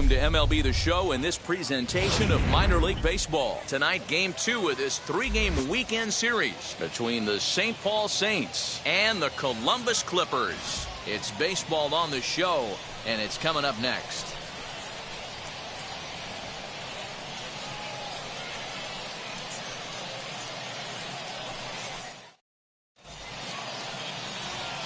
welcome to MLB The Show and this presentation of Minor League Baseball. Tonight, Game 2 of this 3-game weekend series between the St. Paul Saints and the Columbus Clippers. It's baseball on the show, and it's coming up next.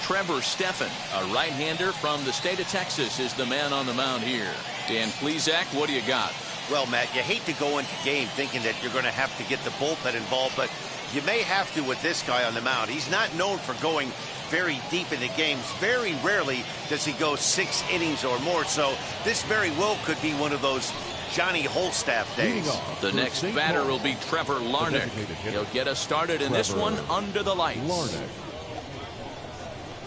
Trevor Stephan, a right-hander from the state of Texas, is the man on the mound here. Dan Plesac, what do you got? Well, Matt, you hate to go into game thinking that you're going to have to get the bullpen involved, but you may have to with this guy on the mound. He's not known for going very deep into games. Very rarely does he go 6 innings or more, so this very well could be one of those Johnny Holstaff days. The next batter will be Trevor Larnach. He'll get us started in this one under the lights.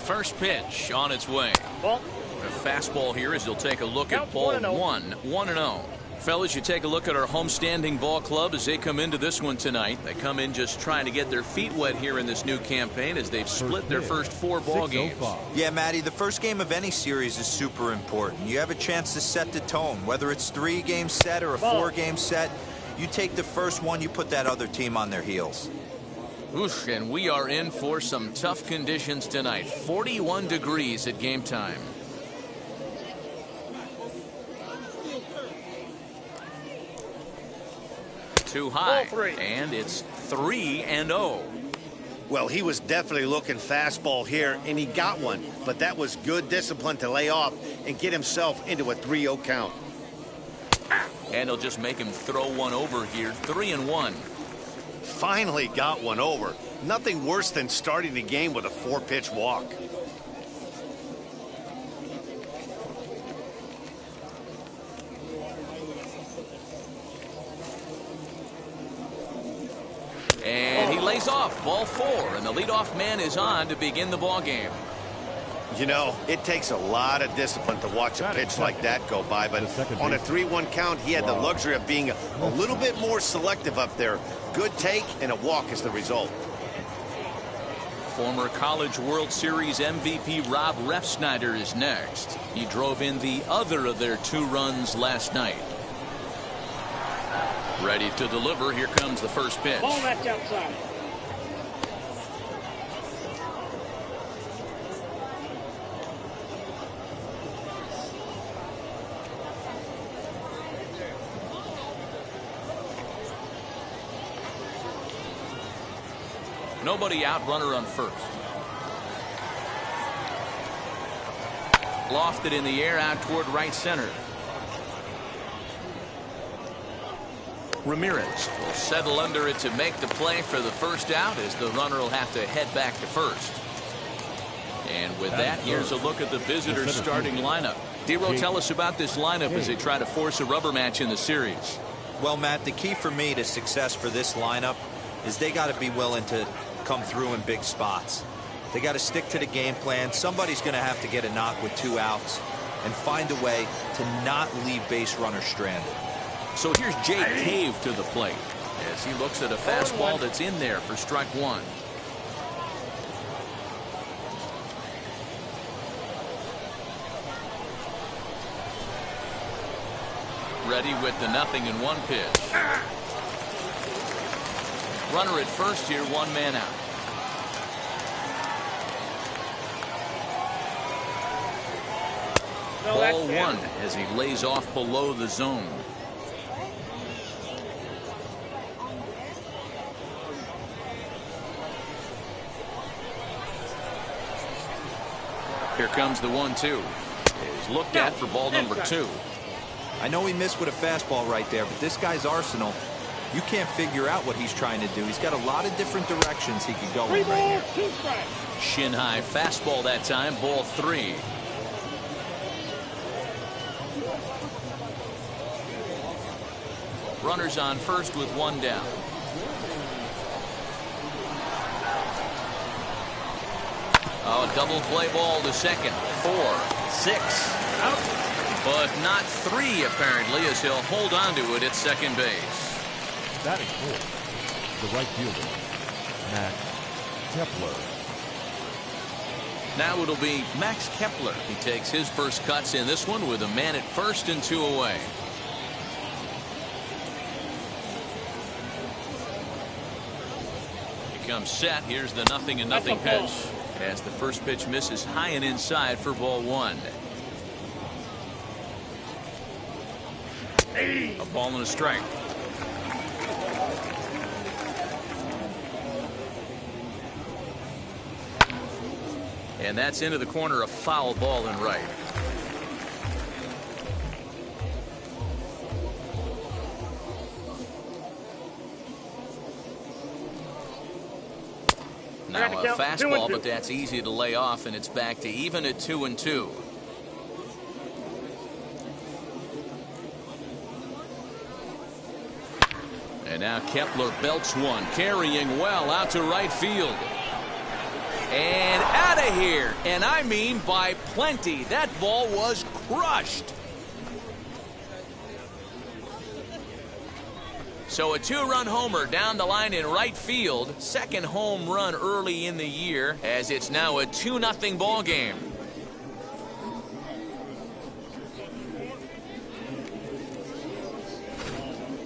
First pitch on its way. The fastball here as he'll take a look at ball 1-0. Fellas, you take a look at our homestanding ball club as they come into this one tonight. They come in just trying to get their feet wet here in this new campaign as they've split their first 4 ball games. Yeah, Matty, the first game of any series is super important. You have a chance to set the tone, whether it's 3-game set or a 4-game set. You take the first one, you put that other team on their heels. Oof, and we are in for some tough conditions tonight. 41 degrees at game time. Too high, and it's 3-0. Well, he was definitely looking fastball here, and he got one, but that was good discipline to lay off and get himself into a 3-0 count. And he'll just make him throw one over here. 3-1. Finally got one over. Nothing worse than starting the game with a 4-pitch walk. And he lays off. Ball 4, and the leadoff man is on to begin the ball game. You know, it takes a lot of discipline to watch a pitch like that go by, but on a 3-1 count, he had the luxury of being a little bit more selective up there. Good take and a walk is the result. Former College World Series MVP Rob Refsnyder is next. He drove in the other of their 2 runs last night. Ready to deliver. Here comes the first pitch. Ball match outside. Nobody out, runner on first. Lofted in the air out toward right center. Ramirez will settle under it to make the play for the first out as the runner will have to head back to first. And with that, here's a look at the visitors' starting lineup. Dero, tell us about this lineup as they try to force a rubber match in the series. Well, Matt, the key for me to success for this lineup is they got to be willing to come through in big spots. They got to stick to the game plan. Somebody's going to have to get a knock with 2 outs and find a way to not leave base runners stranded. So here's Jake Cave to the plate as he looks at a fastball that's in there for strike 1. Ready with the 0-1 pitch. Runner at first here, 1 man out. Ball 1 as he lays off below the zone. Here comes the 1-2. He's looked at for ball number 2. I know he missed with a fastball right there, but this guy's arsenal, you can't figure out what he's trying to do. He's got a lot of different directions he could go in right here. Shin high fastball that time, ball 3. Runners on first with 1 down. Oh, double play ball to second. 4, 6. Out. But not 3 apparently as he'll hold on to it at second base. Batting fourth, the right fielder, Matt Kepler. Now it'll be Max Kepler. He takes his first cuts in this one with a man at first and 2 away. He comes set. Here's the 0-0 pitch. As the first pitch misses high and inside for ball 1. A ball and a strike. And that's into the corner, a foul ball and right. Now a fastball, but that's easy to lay off, and it's back to even at 2-2. And now Kepler belts one, carrying well out to right field. And out of here, and I mean by plenty. That ball was crushed. So a 2-run homer down the line in right field. Second home run early in the year, as it's now a 2-0 ball game.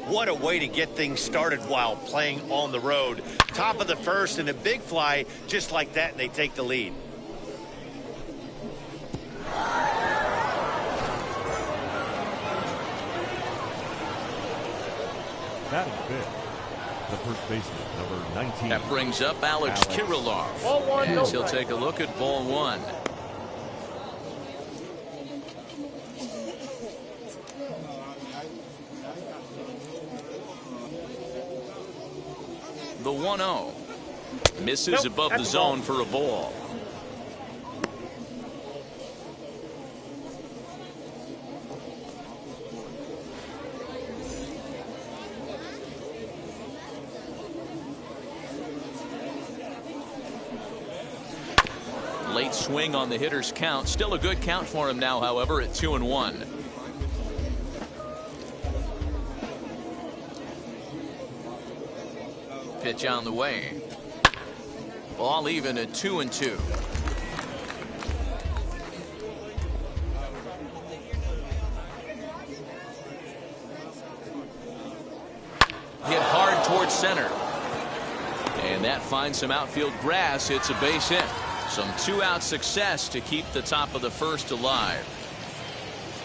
What a way to get things started while playing on the road. Top of the first and a big fly just like that, and they take the lead. Batting fifth, the first baseman, number 19. That brings up Alex Kirilloff. As he'll take a look at ball 1. The 1-0 misses above the zone for a ball. Late swing on the hitter's count. Still a good count for him now, however, at 2-1. Pitch on the way. Ball even at 2-2. Hit hard towards center. And that finds some outfield grass. It's a base hit. Some 2-out success to keep the top of the first alive.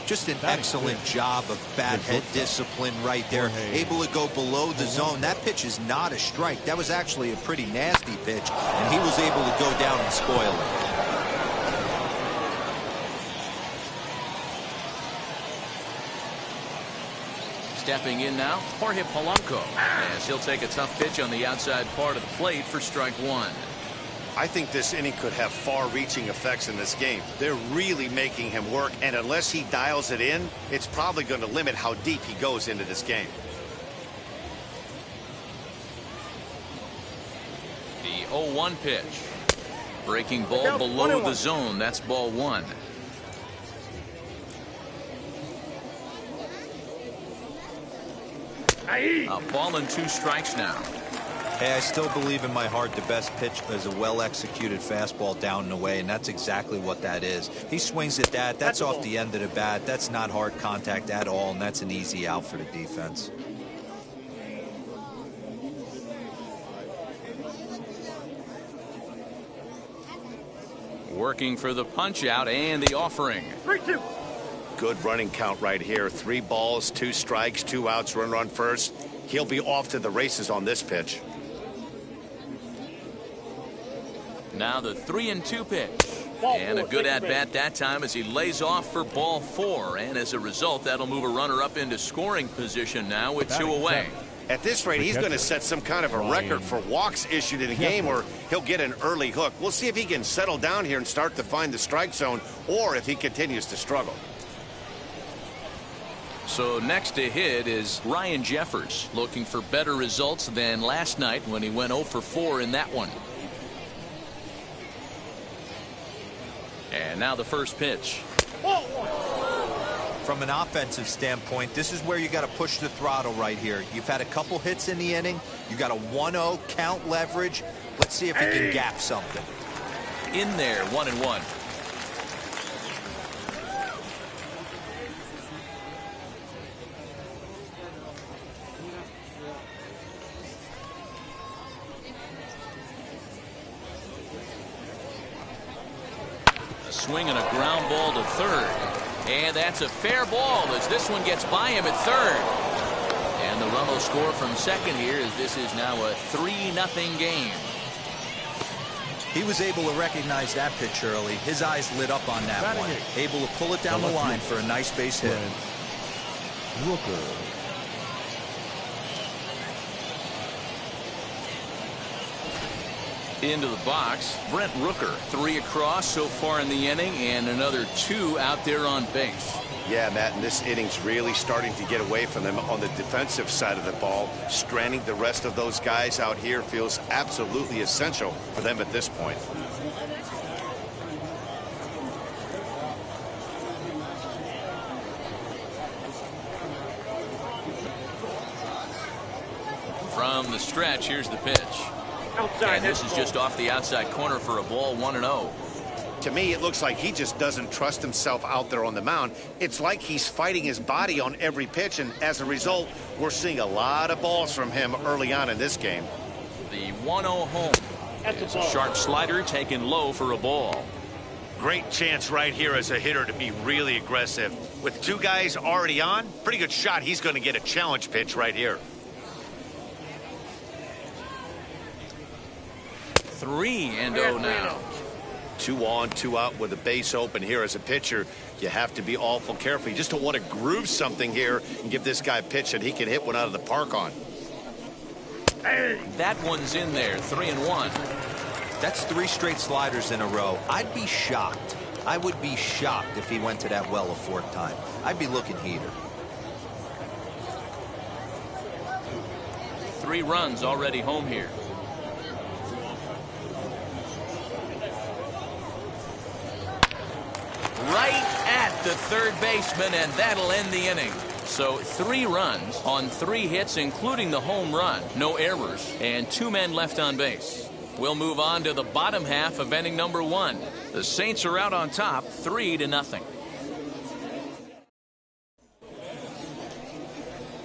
Just an excellent job of bat head discipline right there. Able to go below the zone. That pitch is not a strike. That was actually a pretty nasty pitch, and he was able to go down and spoil it. Stepping in now, Jorge Polanco, as he'll take a tough pitch on the outside part of the plate for strike 1. I think this inning could have far-reaching effects in this game. They're really making him work, and unless he dials it in, it's probably going to limit how deep he goes into this game. The 0-1 pitch. Breaking ball below the zone. That's ball 1. A ball and 2 strikes now. Hey, I still believe in my heart the best pitch is a well-executed fastball down and away, and that's exactly what that is. He swings at that. That's off the end of the bat. That's not hard contact at all, and that's an easy out for the defense. Working for the punch out and the offering. 3-2. Good running count right here. 3 balls, 2 strikes, 2 outs, run on first. He'll be off to the races on this pitch. Now the 3-2 pitch. And a good at-bat that time as he lays off for ball 4. And as a result, that'll move a runner up into scoring position now with 2 away. At this rate, he's going to set some kind of a record for walks issued in a game, or he'll get an early hook. We'll see if he can settle down here and start to find the strike zone, or if he continues to struggle. So next to hit is Ryan Jeffers, looking for better results than last night when he went 0 for 4 in that one. And now the first pitch. From an offensive standpoint, this is where you got to push the throttle right here. You've had a couple hits in the inning. You got a 1-0 count leverage. Let's see if he can gap something. in there, 1-1. A swing and a ground ball to third. And that's a fair ball as this one gets by him at third. And the run will score from second here as this is now a 3-0 game. He was able to recognize that pitch early. His eyes lit up on that one. Able to pull it down the line for a nice base hit. Rooker. Into the box, Brent Rooker. 3 across so far in the inning and another 2 out there on base. Yeah, Matt, and this inning's really starting to get away from them on the defensive side of the ball. Stranding the rest of those guys out here feels absolutely essential for them at this point. From the stretch, here's the pitch. And this is just off the outside corner for a ball, 1-0. To me, it looks like he just doesn't trust himself out there on the mound. It's like he's fighting his body on every pitch, and as a result, we're seeing a lot of balls from him early on in this game. The 1-0 home. It's a sharp slider taken low for a ball. Great chance right here as a hitter to be really aggressive. With 2 guys already on, pretty good shot. He's going to get a challenge pitch right here. 3-0 now. 2 on, 2 out with a base open here as a pitcher. You have to be awful careful. You just don't want to groove something here and give this guy a pitch that he can hit one out of the park on. That one's in there, 3-1. That's 3 straight sliders in a row. I'd be shocked. I would be shocked if he went to that well a 4th time. I'd be looking heater. 3 runs already home here. Right at the third baseman, and that'll end the inning. So 3 runs on 3 hits, including the home run. No errors, and 2 men left on base. We'll move on to the bottom half of inning number 1. The Saints are out on top, 3-0.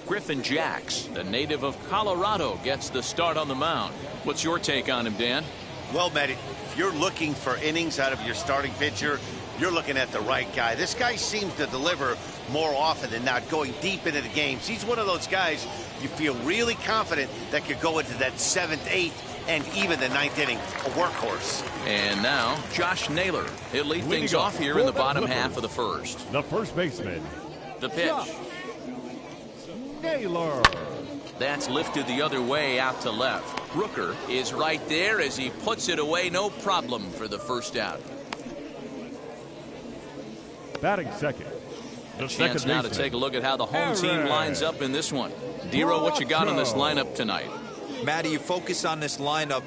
Griffin Jax, the native of Colorado, gets the start on the mound. What's your take on him, Dan? Well, Matt, if you're looking for innings out of your starting pitcher, you're looking at the right guy. This guy seems to deliver more often than not, going deep into the games. He's one of those guys you feel really confident that could go into that 7th, 8th, and even the 9th inning, a workhorse. And now, Josh Naylor. He'll lead things off here in the bottom half of the first. The first baseman. The pitch. Naylor. That's lifted the other way out to left. Rooker is right there as he puts it away, no problem for the first out. Batting second. The chance now to take a look at how the home team lines up in this one. Dero, what you got on this lineup tonight? Matty, you focus on this lineup,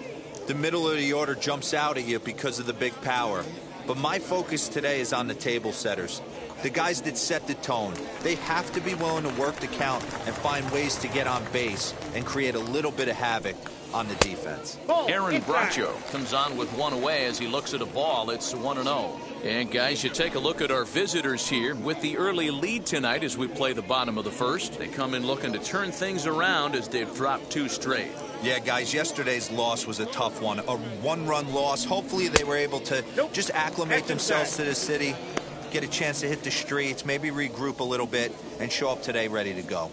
the middle of the order jumps out at you because of the big power. But my focus today is on the table setters. The guys that set the tone. They have to be willing to work the count and find ways to get on base and create a little bit of havoc on the defense. Aaron Bracho comes on with 1 away as he looks at a ball. It's 1-0. And guys, you take a look at our visitors here with the early lead tonight as we play the bottom of the first. They come in looking to turn things around as they've dropped 2 straight. Yeah, guys, yesterday's loss was a tough one. A 1-run loss. Hopefully they were able to just acclimate themselves to the city, get a chance to hit the streets, maybe regroup a little bit, and show up today ready to go.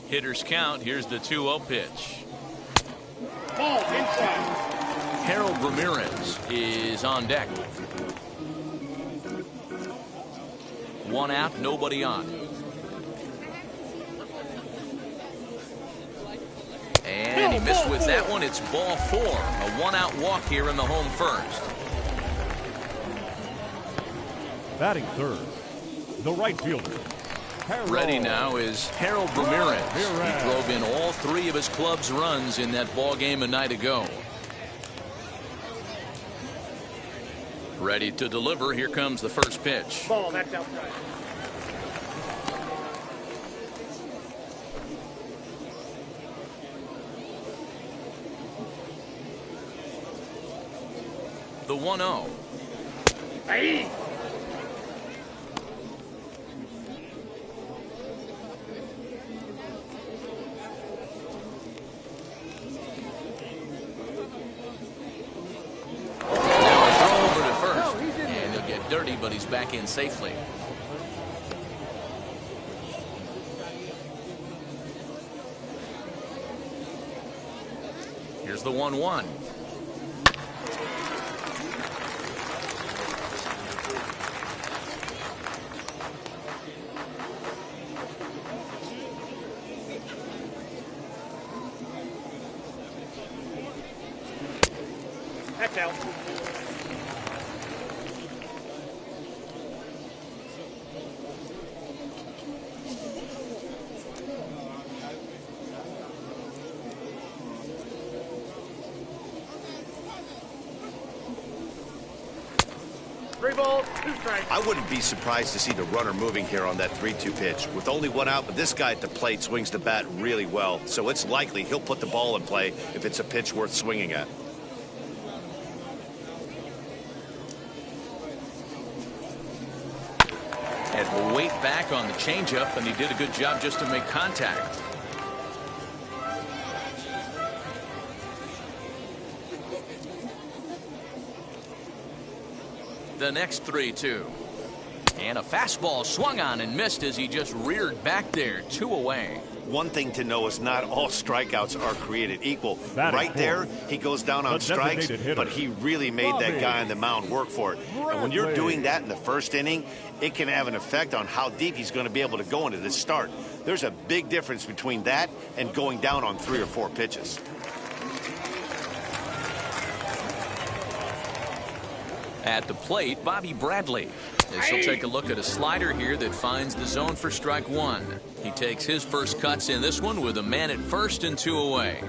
Hitters count. Here's the 2-0 pitch. Ball inside. Harold Ramirez is on deck. 1 out, nobody on. And he missed with that one. It's ball 4. A 1-out walk here in the home first. Batting third, the right fielder. Harold. Ready now is Harold Ramirez. He drove in all 3 of his club's runs in that ball game a night ago. Ready to deliver. Here comes the first pitch. Ball, that's outside. The 1-0. Hey! Dirty, but he's back in safely. Here's the 1-1. That's out. I wouldn't be surprised to see the runner moving here on that 3-2 pitch. With only one out, but this guy at the plate swings the bat really well, so it's likely he'll put the ball in play if it's a pitch worth swinging at. Had weight back on the changeup, and he did a good job just to make contact. The next 3-2. And a fastball swung on and missed as he just reared back there. 2 away. One thing to know is not all strikeouts are created equal. Right there, he goes down on strikes, but he really made that guy on the mound work for it. And when you're doing that in the first inning, it can have an effect on how deep he's going to be able to go into this start. There's a big difference between that and going down on 3 or 4 pitches. At the plate, Bobby Bradley. As he'll take a look at a slider here that finds the zone for strike 1. He takes his first cuts in this one with a man at first and 2 away.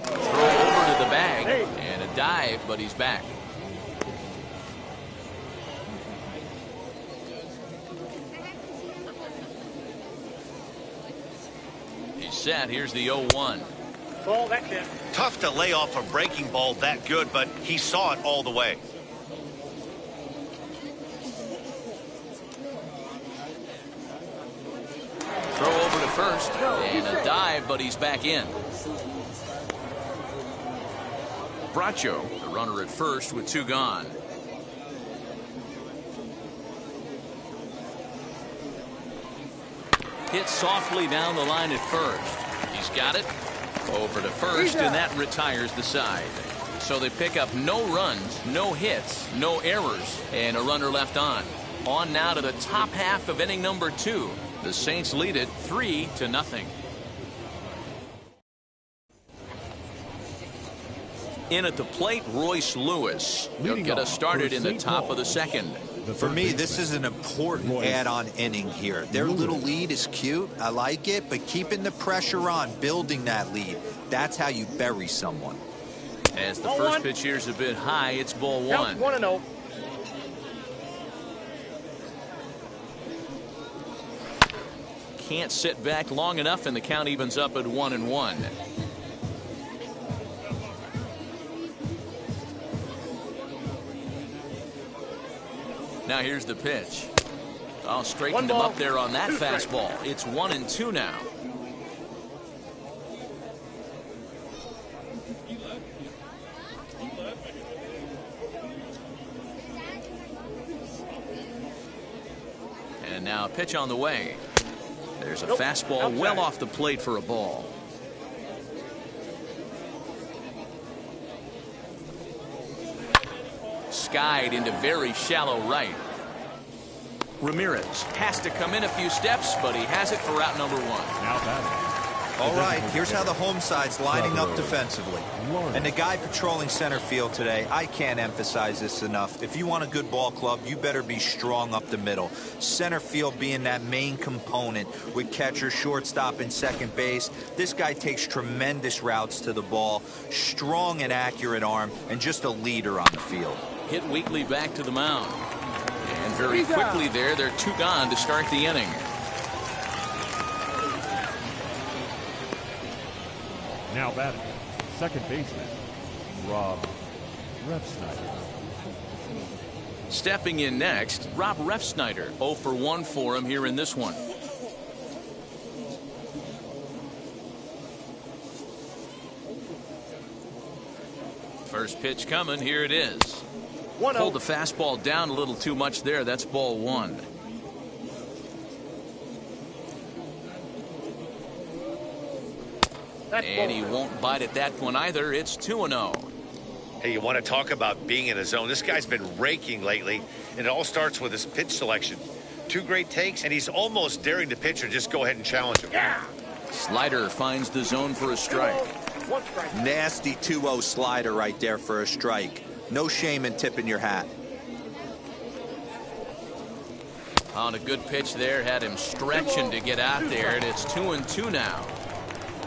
Throw over to the bag and a dive, but he's back. He's set. Here's the 0-1. Ball, that's it. Tough to lay off a breaking ball that good, but he saw it all the way. Throw over to first and a dive, but he's back in. Bracho, the runner at first with 2 gone. Hit softly down the line at first. He's got it. Over to first, and that retires the side. So they pick up no runs, no hits, no errors, and a runner left on. On now to the top half of inning number 2. The Saints lead it 3-0. In at the plate, Royce Lewis. He'll get us started in the top of the second. For me, this is an important add-on inning here. Their little lead is cute. I like it, but keeping the pressure on, building that lead, that's how you bury someone. As the first pitch here's a bit high, it's ball 1. 1-0. Can't sit back long enough, and the count evens up at 1-1. Now here's the pitch. Oh, straightened him up there on that fastball. It's 1-2 now. And now a pitch on the way. There's a fastball well off the plate for a ball. Skied into very shallow right. Ramirez has to come in a few steps, but he has it for out number 1. Now batting. All right, here's how the home side's lining up defensively. And the guy patrolling center field today, I can't emphasize this enough. If you want a good ball club, you better be strong up the middle. Center field being that main component with catcher, shortstop, and second base. This guy takes tremendous routes to the ball, strong and accurate arm, and just a leader on the field. Hit Wheatley back to the mound. And very quickly there, they're 2 gone to start the inning. Now batting, second baseman, Rob Refsnyder. Stepping in next, Rob Refsnyder. 0 for 1 for him here in this one. First pitch coming. Here it is. Pulled the fastball down a little too much there. That's ball 1. And he won't bite at that one either. It's 2-0. Hey, you want to talk about being in a zone? This guy's been raking lately, and it all starts with his pitch selection. 2 great takes, and he's almost daring the pitcher just go ahead and challenge him. Yeah. Slider finds the zone for a strike. 1 strike. Nasty 2-0 slider right there for a strike. No shame in tipping your hat. On a good pitch there, had him stretching to get out there, and it's 2-2 now.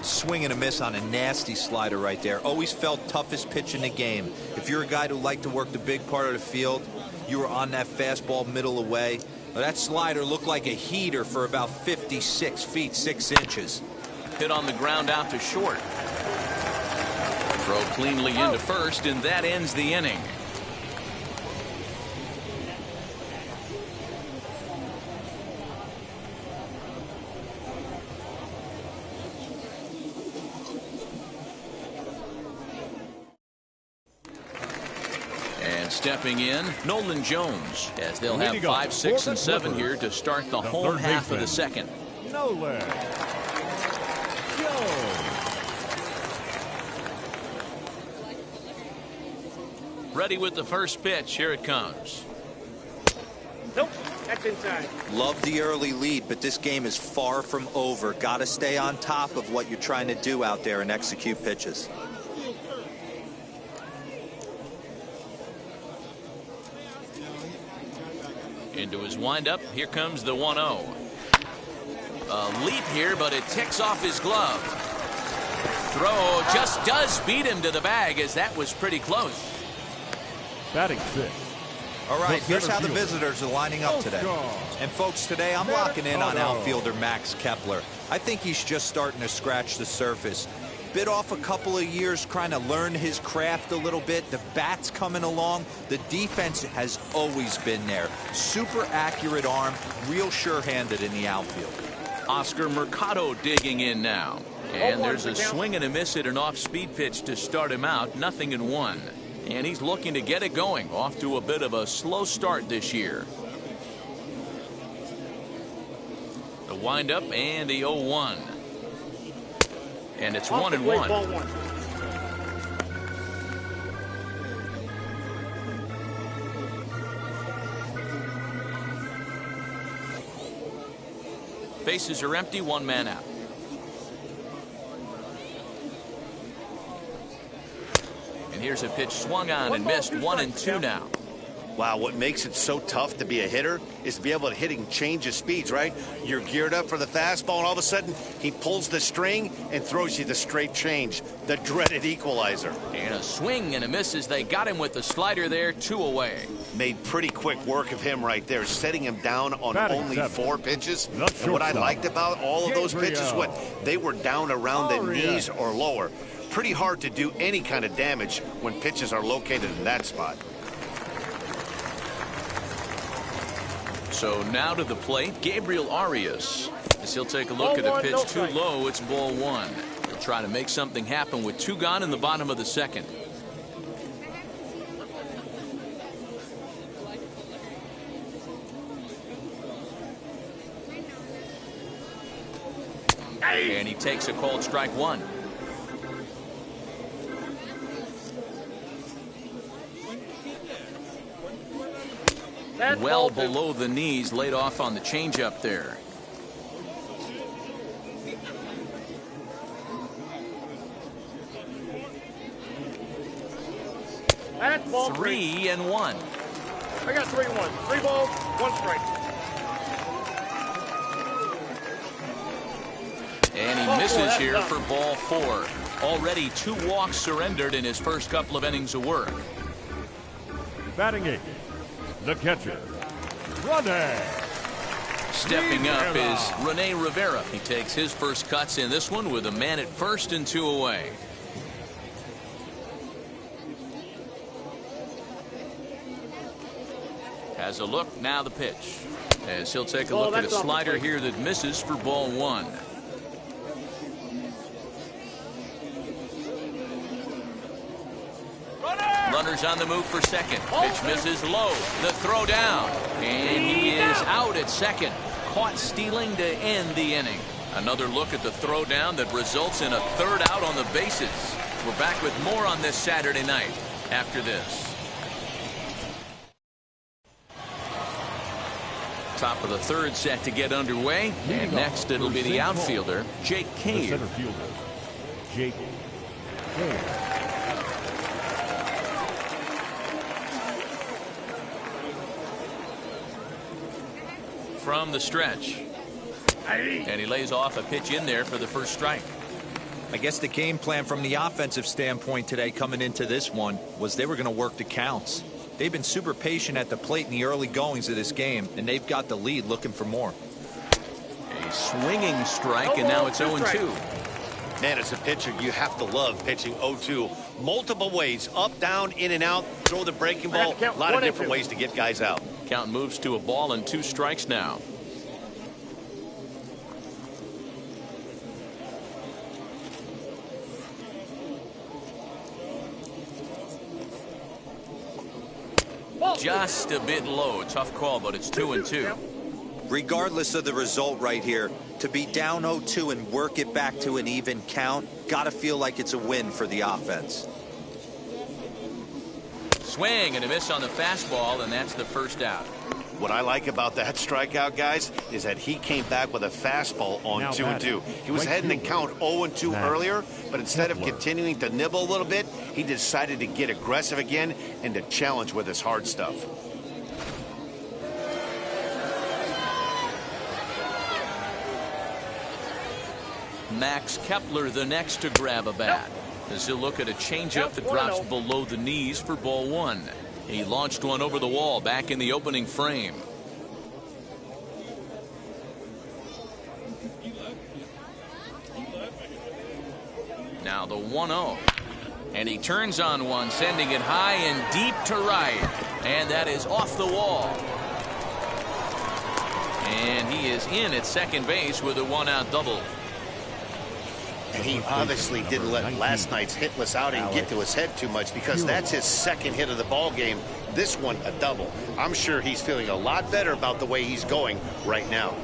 Swing and a miss on a nasty slider right there. Always felt toughest pitch in the game. If you're a guy who liked to work the big part of the field, you were on that fastball middle away. That slider looked like a heater for about 56 feet 6 inches. Hit on the ground out to short. Throw cleanly into first, and that ends the inning. And stepping in, Nolan Jones, as they'll have 5, 6, and 7 here to start the home half of the second. Nolan Jones. Ready with the first pitch. Here it comes. Nope, that's inside. Love the early lead, but this game is far from over. Got to stay on top of what you're trying to do out there and execute pitches. Into his windup. Here comes the 1-0. A leap here, but it ticks off his glove. Throw just does beat him to the bag, as that was pretty close. Batting 6. All right, The here's how the center fielder. visitors are lining up today. And folks, today I'm locking in on outfielder Max Kepler. I think he's just starting to scratch the surface. Bit off a couple of years trying to learn his craft a little bit. The bat's coming along. The defense has always been there. Super accurate arm, real sure-handed in the outfield. Oscar Mercado digging in now. And there's a swing and a miss at an off-speed pitch to start him out. 0-1. And he's looking to get it going. Off to a bit of a slow start this year. The windup and the 0-1. And it's 1-1. Ball 1. Bases are empty. 1 man out. And here's a pitch swung on and missed. 1-2 now. Wow, what makes it so tough to be a hitter is to be able to hit and change his speeds, right? You're geared up for the fastball, and all of a sudden, he pulls the string and throws you the straight change, the dreaded equalizer. And a swing and a miss as they got him with the slider there. 2 away. Made pretty quick work of him right there, setting him down on Batting only 7. 4 pitches. The And what I shortstop, liked about all of those pitches, Gabriel they were down around the Arias. knees or lower. Pretty hard to do any kind of damage when pitches are located in that spot. So now to the plate, Gabriel Arias. As he'll take a look at a pitch too low, it's ball 1. He'll try to make something happen with 2 gone in the bottom of the second. And he takes a called strike 1. Well below the knees, laid off on the changeup there. ball, 3-1. I got 3-1. 3 balls, 1 strike. And he misses here for ball 4. Already 2 walks surrendered in his first couple of innings of work. Batting 8, the catcher, Rene. Stepping up is Rene Rivera. He takes his first cuts in this one with a man at first and 2 away. Has a look, now the pitch. As he'll take a look at a slider here that misses for ball 1. Runners on the move for second. Pitch misses low. The throw down. And he is out at second. Caught stealing to end the inning. Another look at the throw down that results in a 3rd out on the bases. We're back with more on this Saturday night after this. Top of the 3rd set to get underway. And next it'll be the outfielder, Jake Cave. The center fielder, Jake Cave. From the stretch. And he lays off a pitch in there for the first strike. I guess the game plan from the offensive standpoint today coming into this one was they were going to work the counts. They've been super patient at the plate in the early goings of this game, and they've got the lead looking for more. A swinging strike, and now it's 0-2. Man, as a pitcher, you have to love pitching 0-2. Multiple ways, up, down, in and out, throw the breaking ball. A lot of different ways to get guys out. Count moves to a ball and 2 strikes now. Just a bit low. Tough call, but it's 2-2. Regardless of the result right here, to be down 0-2 and work it back to an even count, gotta feel like it's a win for the offense. Swing and a miss on the fastball, and that's the first out. What I like about that strikeout, guys, is that he came back with a fastball on 2-2. He was heading to count 0-2 earlier, but instead of continuing to nibble a little bit, he decided to get aggressive again and to challenge with his hard stuff. Max Kepler the next to grab a bat. As he'll look at a changeup that drops below the knees for ball 1. He launched one over the wall back in the opening frame. Now the 1-0. And he turns on one, sending it high and deep to right. And that is off the wall. And he is in at second base with a 1-out double. And he obviously didn't let last night's hitless outing get to his head too much, because that's his second hit of the ball game. This one a double. I'm sure he's feeling a lot better about the way he's going right now.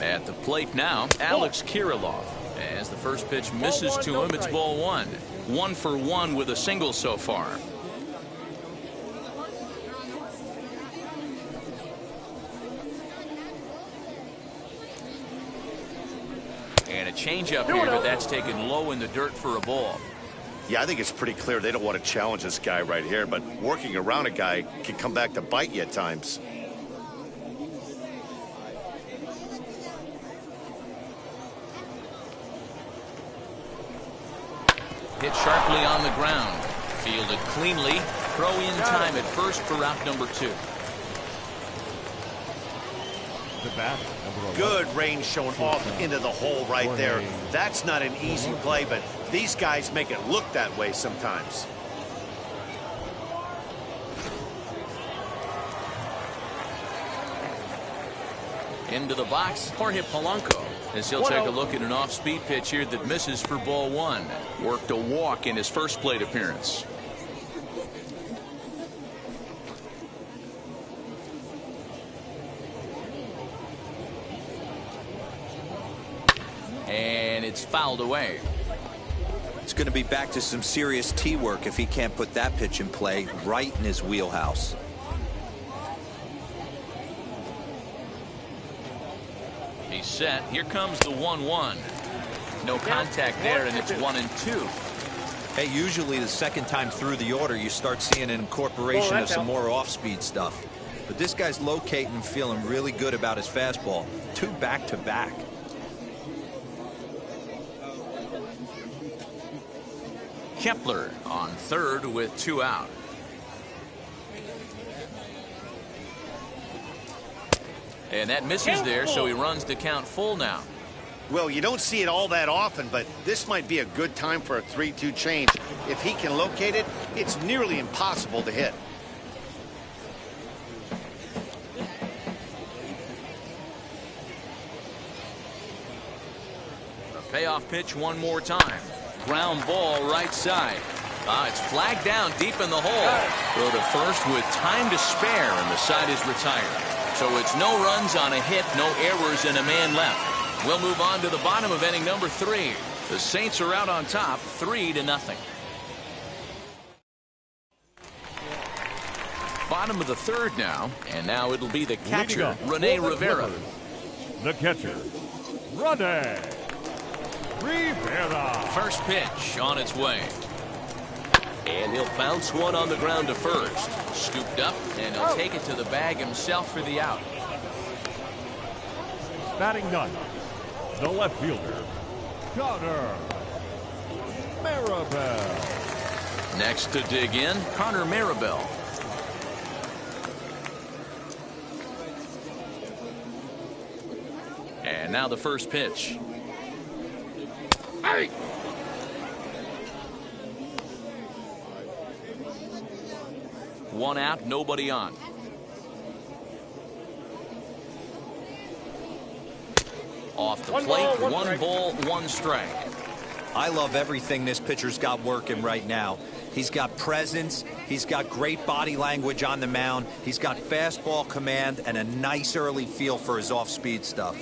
At the plate now, Alex Kirilloff. As the first pitch misses to him, it's ball 1. 1 for 1 with a single so far. And a changeup here, but that's taken low in the dirt for a ball. Yeah, I think it's pretty clear they don't want to challenge this guy right here, but working around a guy can come back to bite you at times. Hit sharply on the ground. Fielded cleanly. Throw in time at first for out number 2. The bat, Good range shown off into the hole right there. That's not an easy play, but these guys make it look that way sometimes. Into the box, Jorge Polanco. As he'll take a look at an off-speed pitch here that misses for ball 1. Worked a walk in his first plate appearance. And it's fouled away. It's going to be back to some serious tee work if he can't put that pitch in play right in his wheelhouse. He's set. Here comes the 1-1. No contact there, and it's 1-2. Hey, usually the second time through the order, you start seeing an incorporation of some more off-speed stuff. But this guy's locating and feeling really good about his fastball. 2 back-to-back. Kepler on third with 2 out. And that misses there, so he runs the count full now. Well, you don't see it all that often, but this might be a good time for a 3-2 change. If he can locate it, it's nearly impossible to hit. The payoff pitch one more time. Ground ball right side. It's flagged down deep in the hole. Throw to first with time to spare, and the side is retired. So it's no runs on a hit, no errors, and a man left. We'll move on to the bottom of inning number 3. The Saints are out on top, 3-0. Bottom of the third now, and now it'll be the catcher, Rene Rivera. The catcher, Rene Rivera. First pitch on its way. And he'll bounce one on the ground to first. Scooped up, and he'll take it to the bag himself for the out. Batting ninth, the left fielder, Connor Marabell. Next to dig in, Connor Marabell. And now the first pitch. Hey! One out, nobody on. Off the plate, one ball, one strike. I love everything this pitcher's got working right now. He's got presence, he's got great body language on the mound, he's got fastball command, and a nice early feel for his off-speed stuff.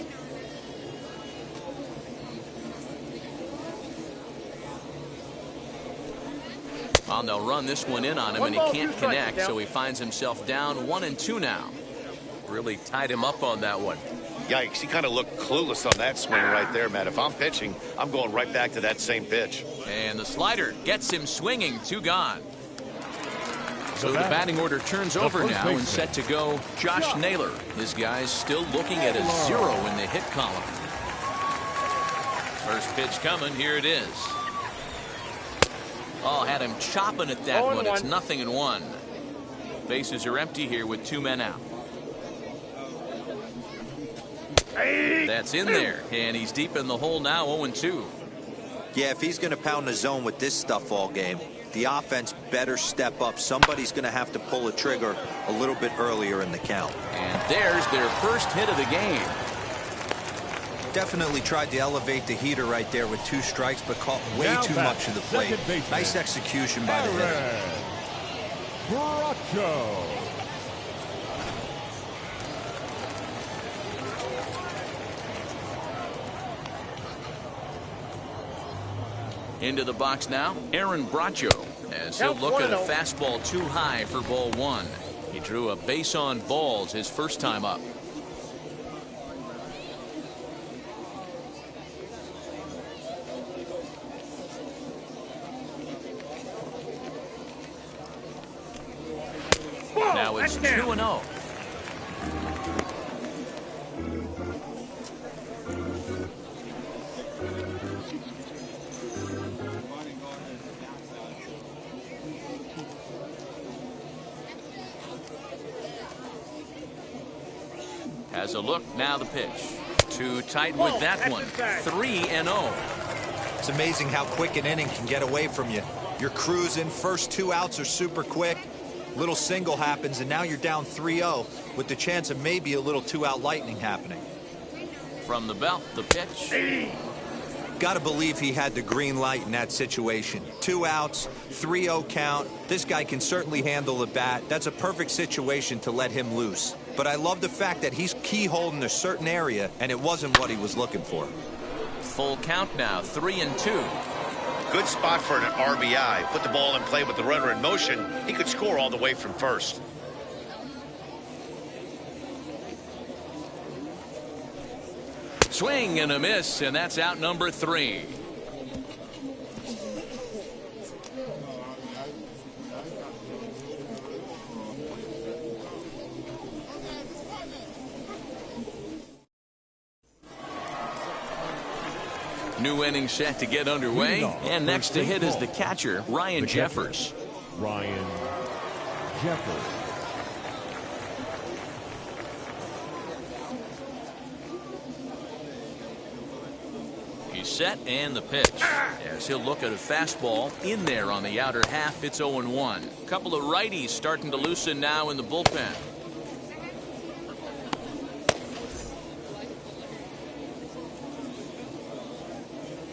Well, they'll run this one in on him, and he can't connect, so he finds himself down 1-2 now. Really tied him up on that one. Yikes, he kind of looked clueless on that swing right there, Matt. If I'm pitching, I'm going right back to that same pitch. And the slider gets him swinging, 2 gone. So the batting order turns over now, and set to go Josh Naylor. This guy's still looking at a 0 in the hit column. First pitch coming, here it is. Oh, had him chopping at that one. It's 0-1. Bases are empty here with 2 men out. That's in there, and he's deep in the hole now, 0-2. Yeah, if he's going to pound the zone with this stuff all game, the offense better step up. Somebody's going to have to pull a trigger a little bit earlier in the count. And there's their first hit of the game. Definitely tried to elevate the heater right there with 2 strikes, but caught way too much of the plate. Nice execution by the hitter. Bracho. Into the box now, Aaron Bracho, as he'll look at a fastball too high for ball 1. He drew a base on balls his first time up. Now it's 2-0. Has a look, now the pitch. Too tight with that one. 3-0. It's amazing how quick an inning can get away from you. You're cruising, first 2 outs are super quick. Little single happens, and now you're down 3-0 with the chance of maybe a little 2-out lightning happening. From the belt, the pitch. Got to believe he had the green light in that situation. 2 outs, 3-0 count. This guy can certainly handle the bat. That's a perfect situation to let him loose. But I lole the fact that he's keyholding a certain area, and it wasn't what he was looking for. Full count now, 3-2. Good spot for an RBI. Put the ball in play with the runner in motion. He could score all the way from first. Swing and a miss, and that's out number 3. New inning set to get underway, and next to hit is the catcher, Ryan Jeffers. Ryan Jeffers. He's set, and the pitch. As he'll look at a fastball in there on the outer half, it's 0-1. A couple of righties starting to loosen now in the bullpen.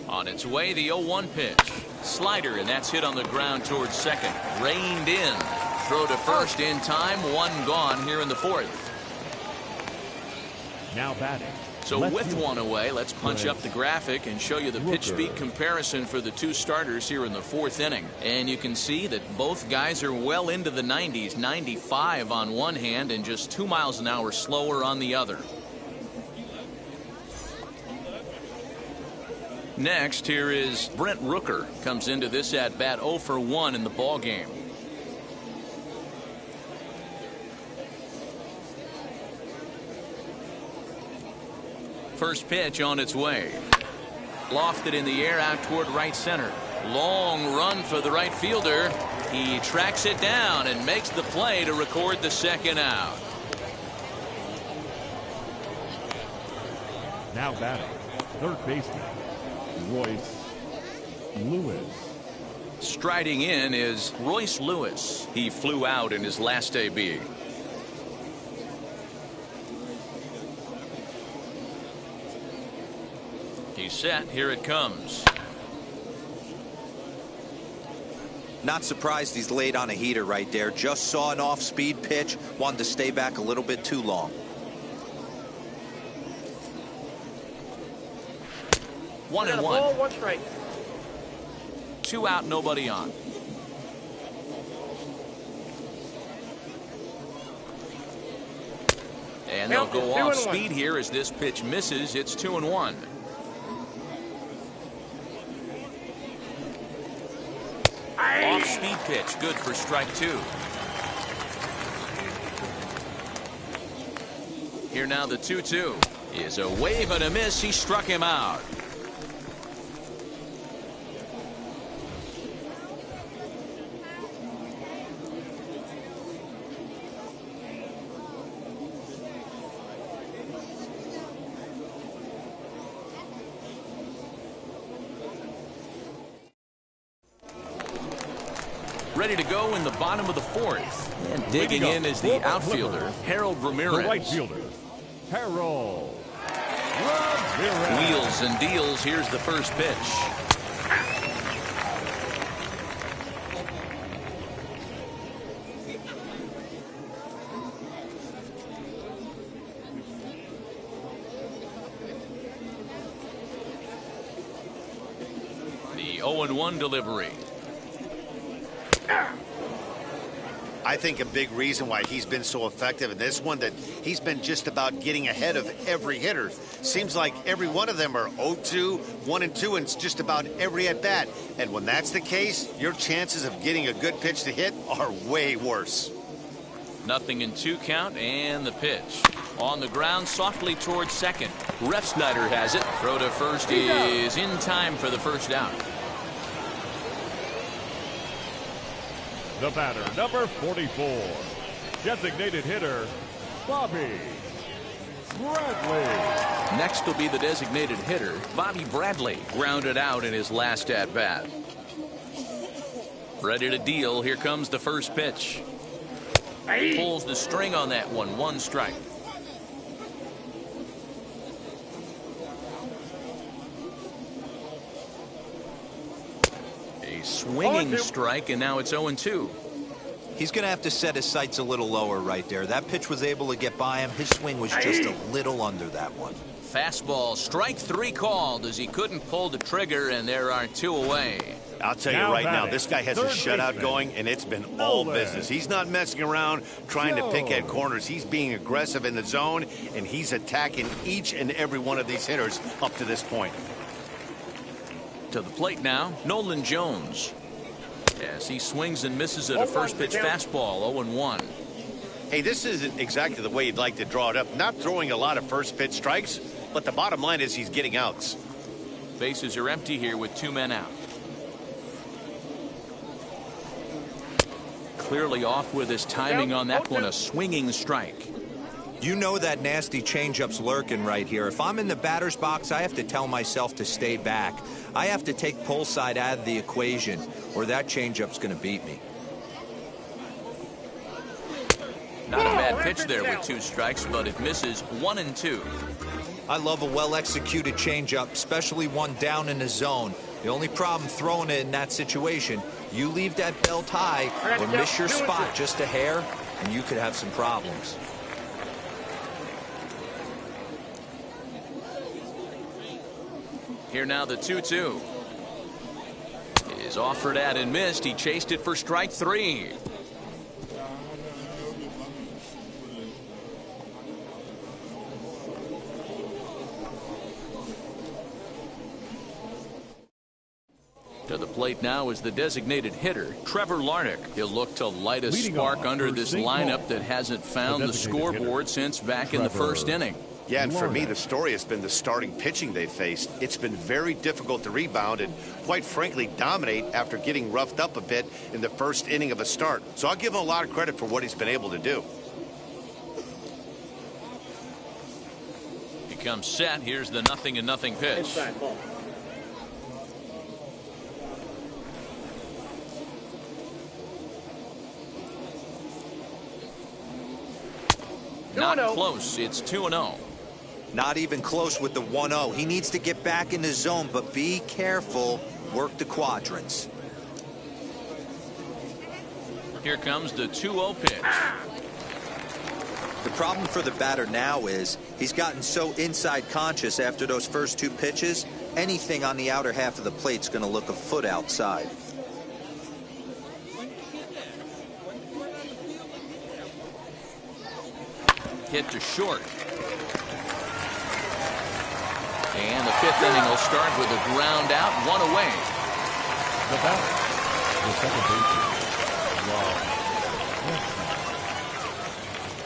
On its way, the 0-1 pitch. Slider, and that's hit on the ground towards second. Reined in. Throw to first in time. 1 gone here in the 4th. Now batting. So with 1 away, let's punch up the graphic and show you the pitch speed comparison for the 2 starters here in the 4th inning. And you can see that both guys are well into the 90s. 95 on one hand and just 2 miles an hour slower on the other. Next, here is Brent Rooker. Comes into this at bat 0 for 1 in the ball game. First pitch on its way. Lofted in the air out toward right center. Long run for the right fielder. He tracks it down and makes the play to record the second out. Now batting. Third baseman, Royce Lewis. Striding in is Royce Lewis. He flew out in his last AB. He's set. Here it comes. Not surprised he's laid on a heater right there. Just saw an off-speed pitch. Wanted to stay back a little bit too long. 1-1. Ball, 1 strike. 2 out, nobody on. And they'll go off speed here as this pitch misses. It's 2-1. Off speed pitch, good for strike 2. Here now the 2-2 is a wave and a miss. He struck him out. Ready to go in the bottom of the 4th. And digging in is the outfielder, Harold Ramirez. The right fielder, Harold Ramirez. Wheels and deals. Here's the first pitch. The 0-1 delivery. I think a big reason why he's been so effective in this one, that he's been just about getting ahead of every hitter. Seems like every one of them are 0-2, 1-2, and it's just about every at bat. And when that's the case, your chances of getting a good pitch to hit are way worse. 0-2 count, and the pitch. On the ground, softly towards second. Refsnyder has it. Throw to first is in time for the first out. The batter, number 44, designated hitter, Bobby Bradley. Next will be the designated hitter, Bobby Bradley, grounded out in his last at-bat. Ready to deal. Here comes the first pitch. Pulls the string on that one. 1 strike. Swinging strike, and now it's 0-2. He's going to have to set his sights a little lower right there. That pitch was able to get by him. His swing was just a little under that one. Fastball, strike 3 called as he couldn't pull the trigger, and there are 2 away. I'll tell you right now, this guy has a shutout going, and it's been all business. He's not messing around trying to pick at corners. He's being aggressive in the zone, and he's attacking each and every one of these hitters up to this point. To the plate now, Nolan Jones. As he swings and misses at a first pitch fastball, 0-1. Hey, this isn't exactly the way you'd like to draw it up. Not throwing a lot of first pitch strikes, but the bottom line is he's getting outs. Bases are empty here with 2 men out. Clearly off with his timing on that one, a swinging strike. You know that nasty changeup's lurking right here. If I'm in the batter's box, I have to tell myself to stay back. I have to take pull side out of the equation, or that changeup's going to beat me. Not a bad pitch there with 2 strikes, but it misses 1-2. I love a well-executed changeup, especially one down in the zone. The only problem throwing it in that situation, you leave that belt high or miss your spot just a hair, and you could have some problems. Here now the 2-2. Is offered at and missed. He chased it for strike 3. To the plate now is the designated hitter, Trevor Larnach. He'll look to light a spark under this lineup that hasn't found the scoreboard since back in the first inning. Yeah, and for me, the story has been the starting pitching they faced. It's been very difficult to rebound and, quite frankly, dominate after getting roughed up a bit in the first inning of a start. So I'll give him a lot of credit for what he's been able to do. He comes set. Here's the 0-0 pitch. Not close. It's 2-0. Not even close with the 1-0. He needs to get back in the zone, but be careful. Work the quadrants. Here comes the 2-0 pitch. The problem for the batter now is he's gotten so inside conscious after those first 2 pitches, anything on the outer half of the plate's going to look a foot outside. Hit to short. And the 5th inning will start with a ground out, 1 away. The batter, the second baseman,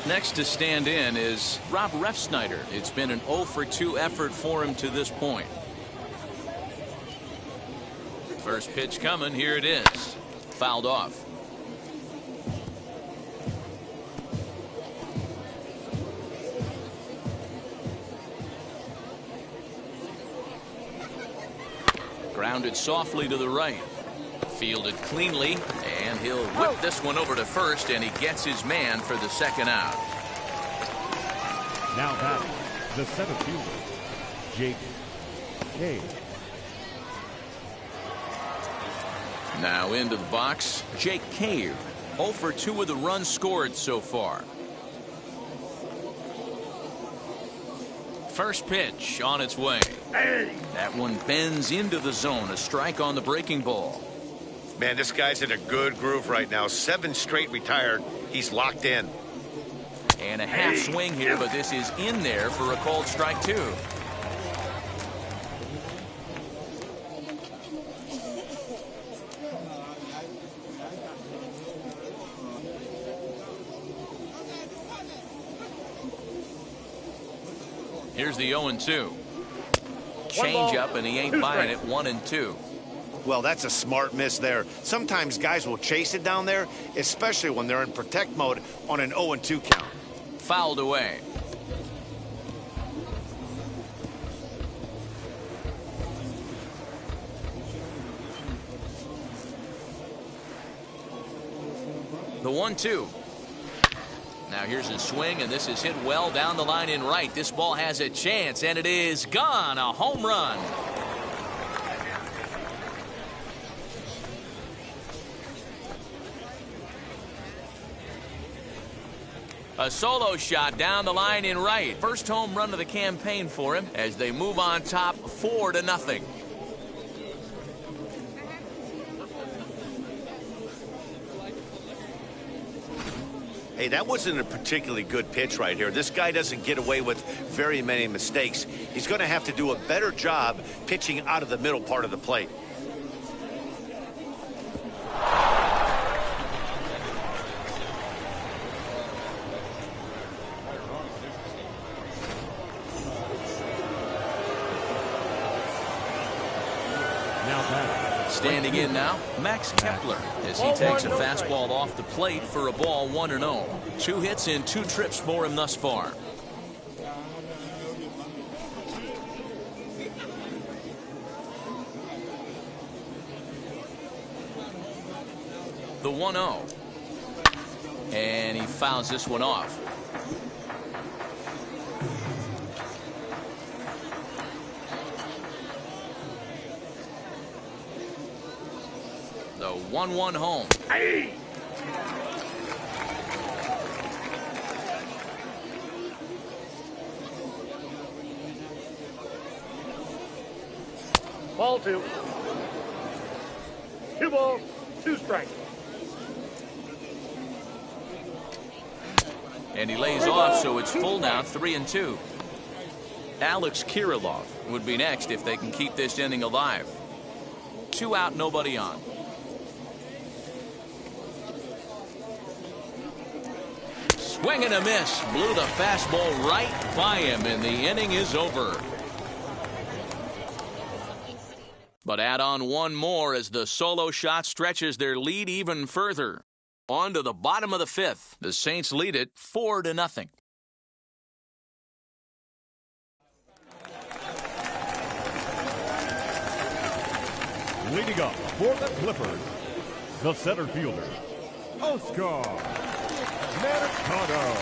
Next to stand in is Rob Refsnyder. It's been an 0-for-2 effort for him to this point. First pitch coming. Here it is. Fouled off. Grounded softly to the right. Fielded cleanly, and he'll whip this one over to first, and he gets his man for the second out. now batting, the center fielder, Jake Cave. Now into the box, Jake Cave. 0-for-2 with the runs scored so far. First pitch on its way. That one bends into the zone. A strike on the breaking ball. Man, this guy's in a good groove right now. 7 straight retired. He's locked in. And a half swing here, but this is in there for a called strike 2. Here's the 0-2. Change up, and he ain't buying it. 1-2. Well, that's a smart miss there. Sometimes guys will chase it down there, especially when they're in protect mode on an 0-2 count. Fouled away. The 1-2. Now here's his swing, and this is hit well down the line in right. This ball has a chance, and it is gone. A home run. A solo shot down the line in right. First home run of the campaign for him as they move on top 4-0. Hey, that wasn't a particularly good pitch right here. This guy doesn't get away with very many mistakes. He's going to have to do a better job pitching out of the middle part of the plate. Standing in now, Max Kepler, as he takes a fastball off the plate for a ball 1-0. 2 hits in 2 trips for him thus far. The 1-0. And he fouls this one off. The 1-1 home. Hey! Ball 2. 2 balls, 2 strikes. And he lays off, so it's full now, 3-2. Alex Kirilloff would be next if they can keep this inning alive. 2 out, nobody on. Swing and a miss. Blew the fastball right by him, and the inning is over. But add on one more as the solo shot stretches their lead even further. On to the bottom of the 5th. The Saints lead it 4-0. Leading up for the Clippers, the center fielder, Oscar Mercado.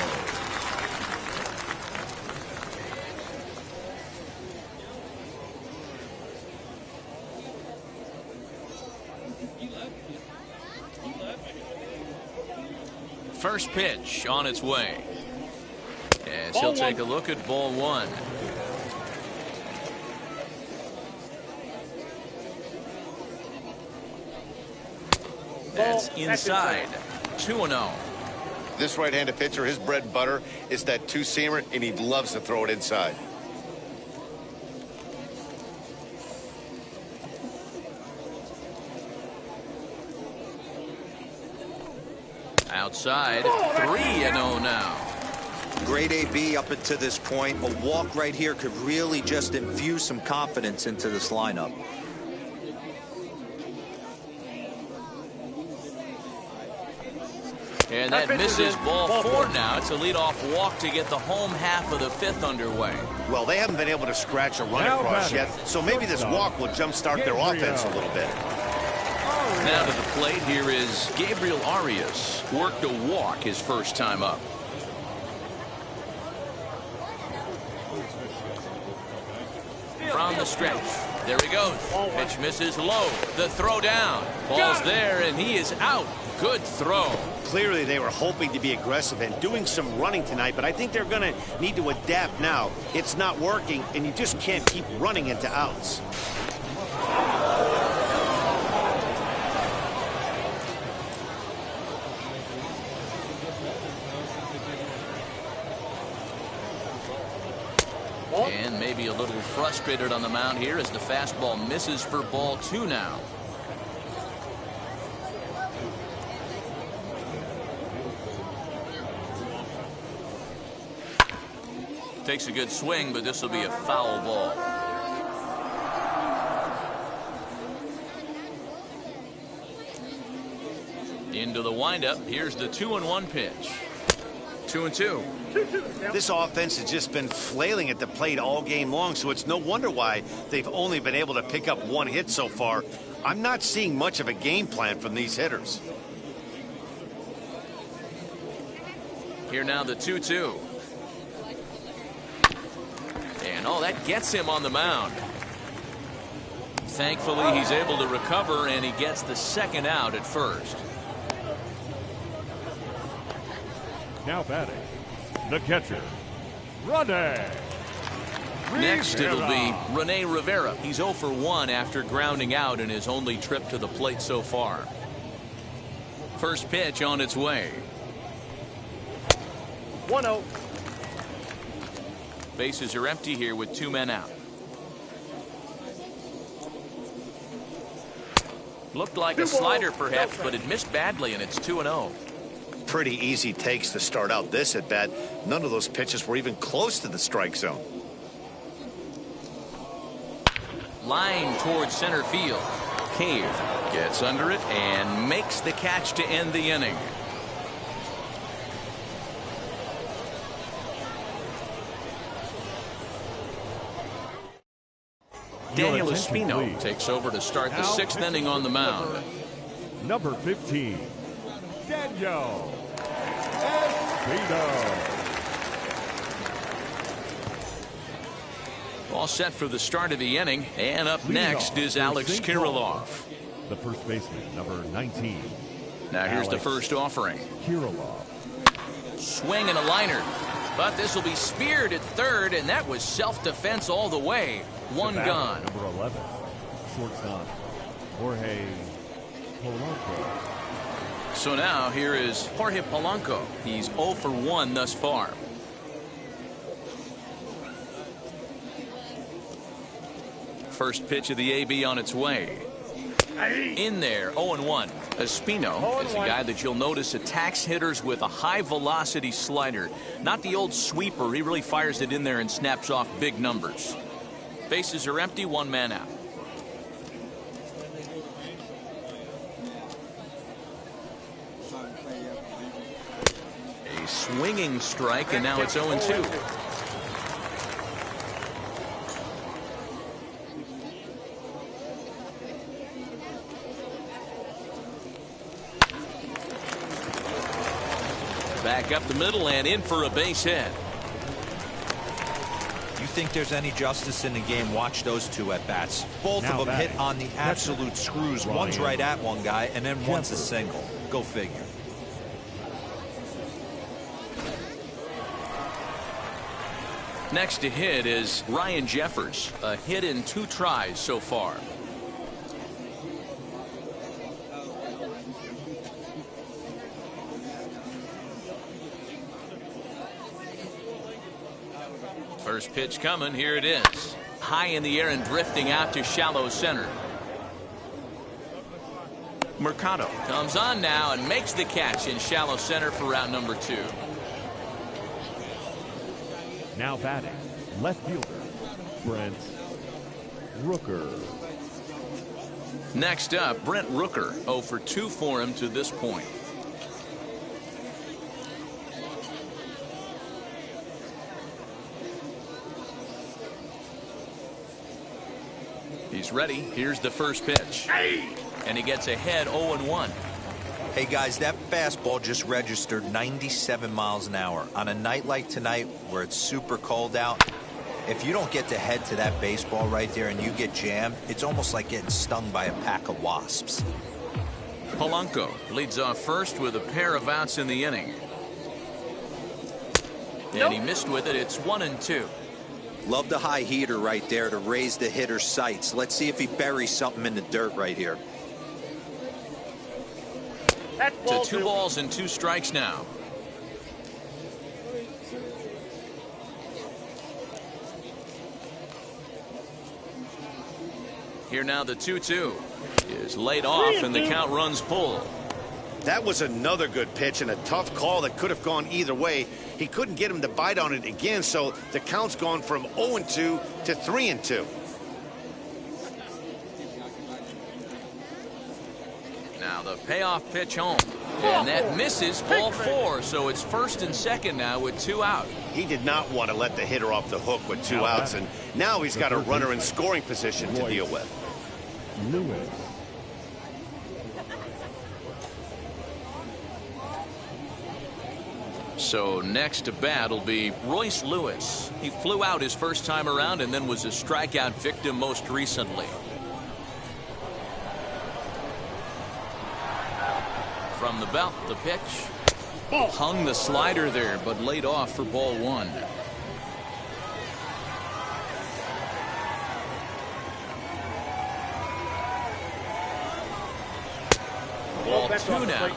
First pitch on its way. As he'll take a look at ball 1. That's inside. 2-0. This right-handed pitcher, his bread and butter is that two-seamer, and he loves to throw it inside. Outside, 3-0 now. Great AB up until this point. A walk right here could really just infuse some confidence into this lineup. And that misses ball 4 now. It's a leadoff walk to get the home half of the 5th underway. Well, they haven't been able to scratch a run across yet, so maybe this walk will jumpstart their offense a little bit. Now to the plate, here is Gabriel Arias. Worked a walk his first time up. From the stretch. There he goes. Pitch misses low. The throw down. Ball's there, and he is out. Good throw. Clearly, they were hoping to be aggressive and doing some running tonight, but I think they're going to need to adapt now. It's not working, and you just can't keep running into outs. And maybe a little frustrated on the mound here as the fastball misses for ball 2 now. Takes a good swing, but this will be a foul ball. Into the windup. Here's the 2-1 pitch. 2-2. This offense has just been flailing at the plate all game long, so it's no wonder why they've only been able to pick up 1 hit so far. I'm not seeing much of a game plan from these hitters. Here now the 2-2. And oh, that gets him on the mound. Thankfully, he's able to recover, and he gets the 2nd out at first. Now batting, The catcher, Rene. Next, it'll be Rene Rivera. He's 0 for 1 after grounding out in his only trip to the plate so far. First pitch on its way. 1-0. Bases are empty here with 2 men out. Looked like a slider perhaps, but it missed badly, and it's 2-0. Pretty easy takes to start out this at bat. None of those pitches were even close to the strike zone. Line towards center field. Cave gets under it and makes the catch to end the inning. Daniel Espino takes over to start the 6th inning on the mound. Number 15, Daniel Espino. All set for the start of the inning, and up next is Alex Kirilloff. The first baseman, number 19. Now here's the first offering. Kirilloff. Swing and a liner, but this will be speared at third, and that was self-defense all the way. One gone. Number 11, shortstop, Jorge Polanco. So now here is Jorge Polanco. He's 0 for 1 thus far. First pitch of the AB on its way. In there, 0-1. Espino is a guy that you'll notice attacks hitters with a high velocity slider. Not the old sweeper. He really fires it in there and snaps off big numbers. Bases are empty, 1 man out. A swinging strike, and now it's 0-2. Back up the middle and in for a base hit. You think there's any justice in the game? Watch those 2 at bats. Both of them hit on the absolute screws. One's right at one guy, and then one's a single. Go figure. Next to hit is Ryan Jeffers. A hit in 2 tries so far. First pitch coming. Here it is. High in the air and drifting out to shallow center. Mercado comes on now and makes the catch in shallow center for round number 2. Now batting, left fielder, Brent Rooker. Next up, Brent Rooker. 0 for 2 for him to this point. He's ready. Here's the first pitch. And he gets ahead 0-1. Hey guys, that fastball just registered 97 miles an hour. On a night like tonight where it's super cold out, if you don't get to head to that baseball right there and you get jammed, it's almost like getting stung by a pack of wasps. Polanco leads off first with a pair of outs in the inning. And he missed with it. It's 1-2. Love the high heater right there to raise the hitter's sights. Let's see if he buries something in the dirt right here. To 2 balls and 2 strikes now. Here now the 2-2 is laid off and the count runs full. That was another good pitch and a tough call that could have gone either way. He couldn't get him to bite on it again, so the count's gone from 0-2 to 3-2. Now the payoff pitch home, and that misses, ball 4, so it's first and second now with 2 out. He did not want to let the hitter off the hook with 2 outs, and now he's got a runner in scoring position to deal with. Lewis. So next to bat will be Royce Lewis. He flew out his first time around and then was a strikeout victim most recently. From the belt, the pitch. Hung the slider there, but laid off for ball one. Ball two now.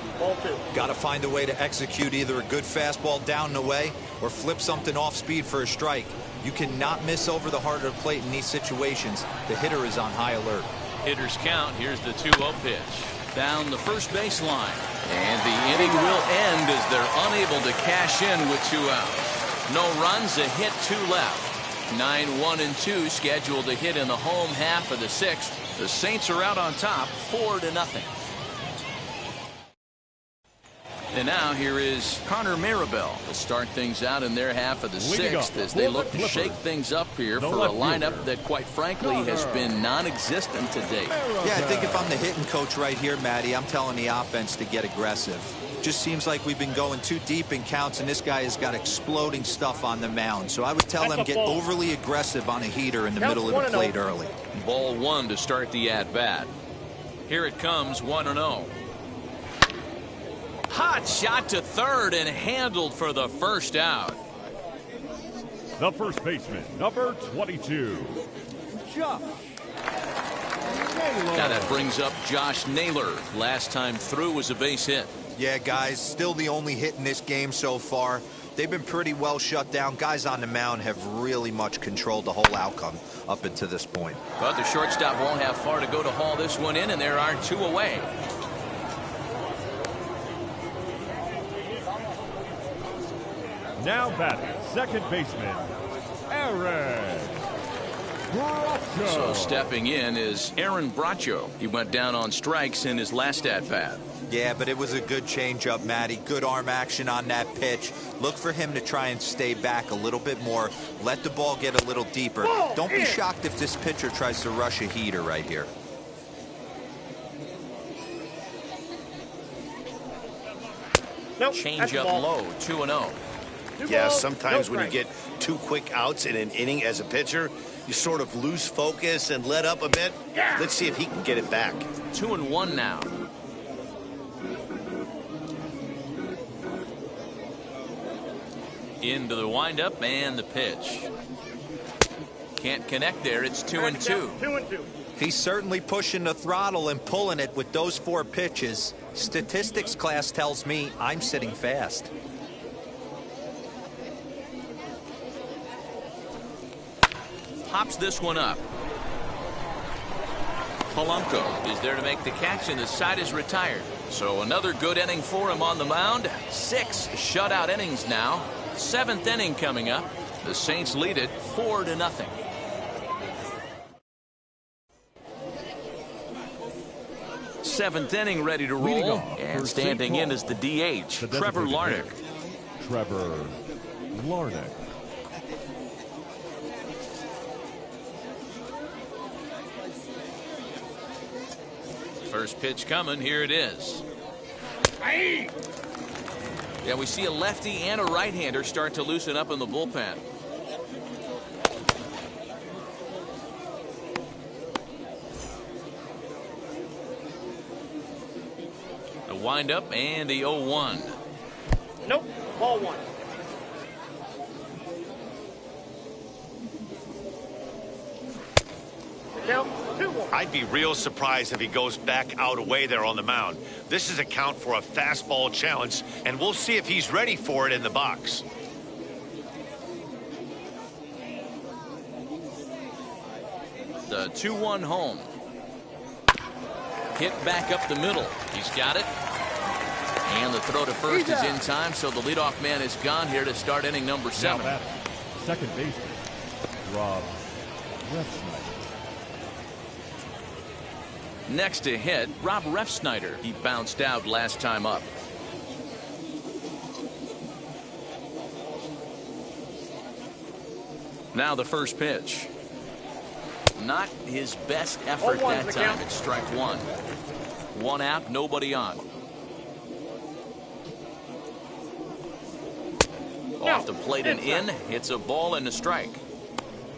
Got to find a way to execute either a good fastball down and away or flip something off speed for a strike. You cannot miss over the heart of the plate in these situations. The hitter is on high alert. Hitters count. Here's the 2-0 pitch. Down the first baseline. And the inning will end as they're unable to cash in with 2 outs. No runs, a hit, 2 left. 9-1-2 scheduled to hit in the home half of the 6th. The Saints are out on top 4-0. And now here is Connor Marabell to start things out in their half of the 6th as they look to shake things up here for a lineup that quite frankly has been non-existent to date. Yeah, I think if I'm the hitting coach right here, Matty, I'm telling the offense to get aggressive. Just seems like we've been going too deep in counts, and this guy has got exploding stuff on the mound. So I would tell them get overly aggressive on a heater in the middle of the plate early. Ball one to start the at-bat. Here it comes, 1-0. Hot shot to third and handled for the first out. The first baseman, number 22, Josh Naylor. Now that brings up Josh Naylor. Last time through was a base hit. Yeah, guys, still the only hit in this game so far. They've been pretty well shut down. Guys on the mound have really much controlled the whole outcome up until this point. But the shortstop won't have far to go to haul this one in, and there are 2 away. Now batting, second baseman, Aaron Bracho. So stepping in is Aaron Bracho. He went down on strikes in his last at-bat. Yeah, but it was a good changeup, Matty. Good arm action on that pitch. Look for him to try and stay back a little bit more. Let the ball get a little deeper. Don't be shocked if this pitcher tries to rush a heater right here. Change up low, 2-0. Yeah, sometimes when you get 2 quick outs in an inning as a pitcher, you sort of lose focus and let up a bit. Let's see if he can get it back. 2-1 now. Into the windup and the pitch. Can't connect there. It's 2-2. 2-2. He's certainly pushing the throttle and pulling it with those 4 pitches. Statistics class tells me I'm sitting fast. Pops this one up. Polanco is there to make the catch, and the side is retired. So another good inning for him on the mound. 6 shutout innings now. 7th inning coming up. The Saints lead it 4-0. Seventh inning ready to roll, and standing in is the DH, Trevor Larnach. Trevor Larnach. First pitch coming. Here it is. Yeah, we see a lefty and a right-hander start to loosen up in the bullpen. The windup and the 0-1. Nope. Ball 1. Count 2-1. I'd be real surprised if he goes back out away there on the mound. This is a count for a fastball challenge, and we'll see if he's ready for it in the box. The 2-1 home. Hit back up the middle. He's got it. And the throw to first is in time, so the leadoff man is gone here to start inning number 7. Now second baseman, Rob Refsnyder. Next to hit, Rob Refsnyder. He bounced out last time up. Now the first pitch. Not his best effort that time. It's strike 1. 1 out, nobody on. Off the plate and in. It's a ball and a strike.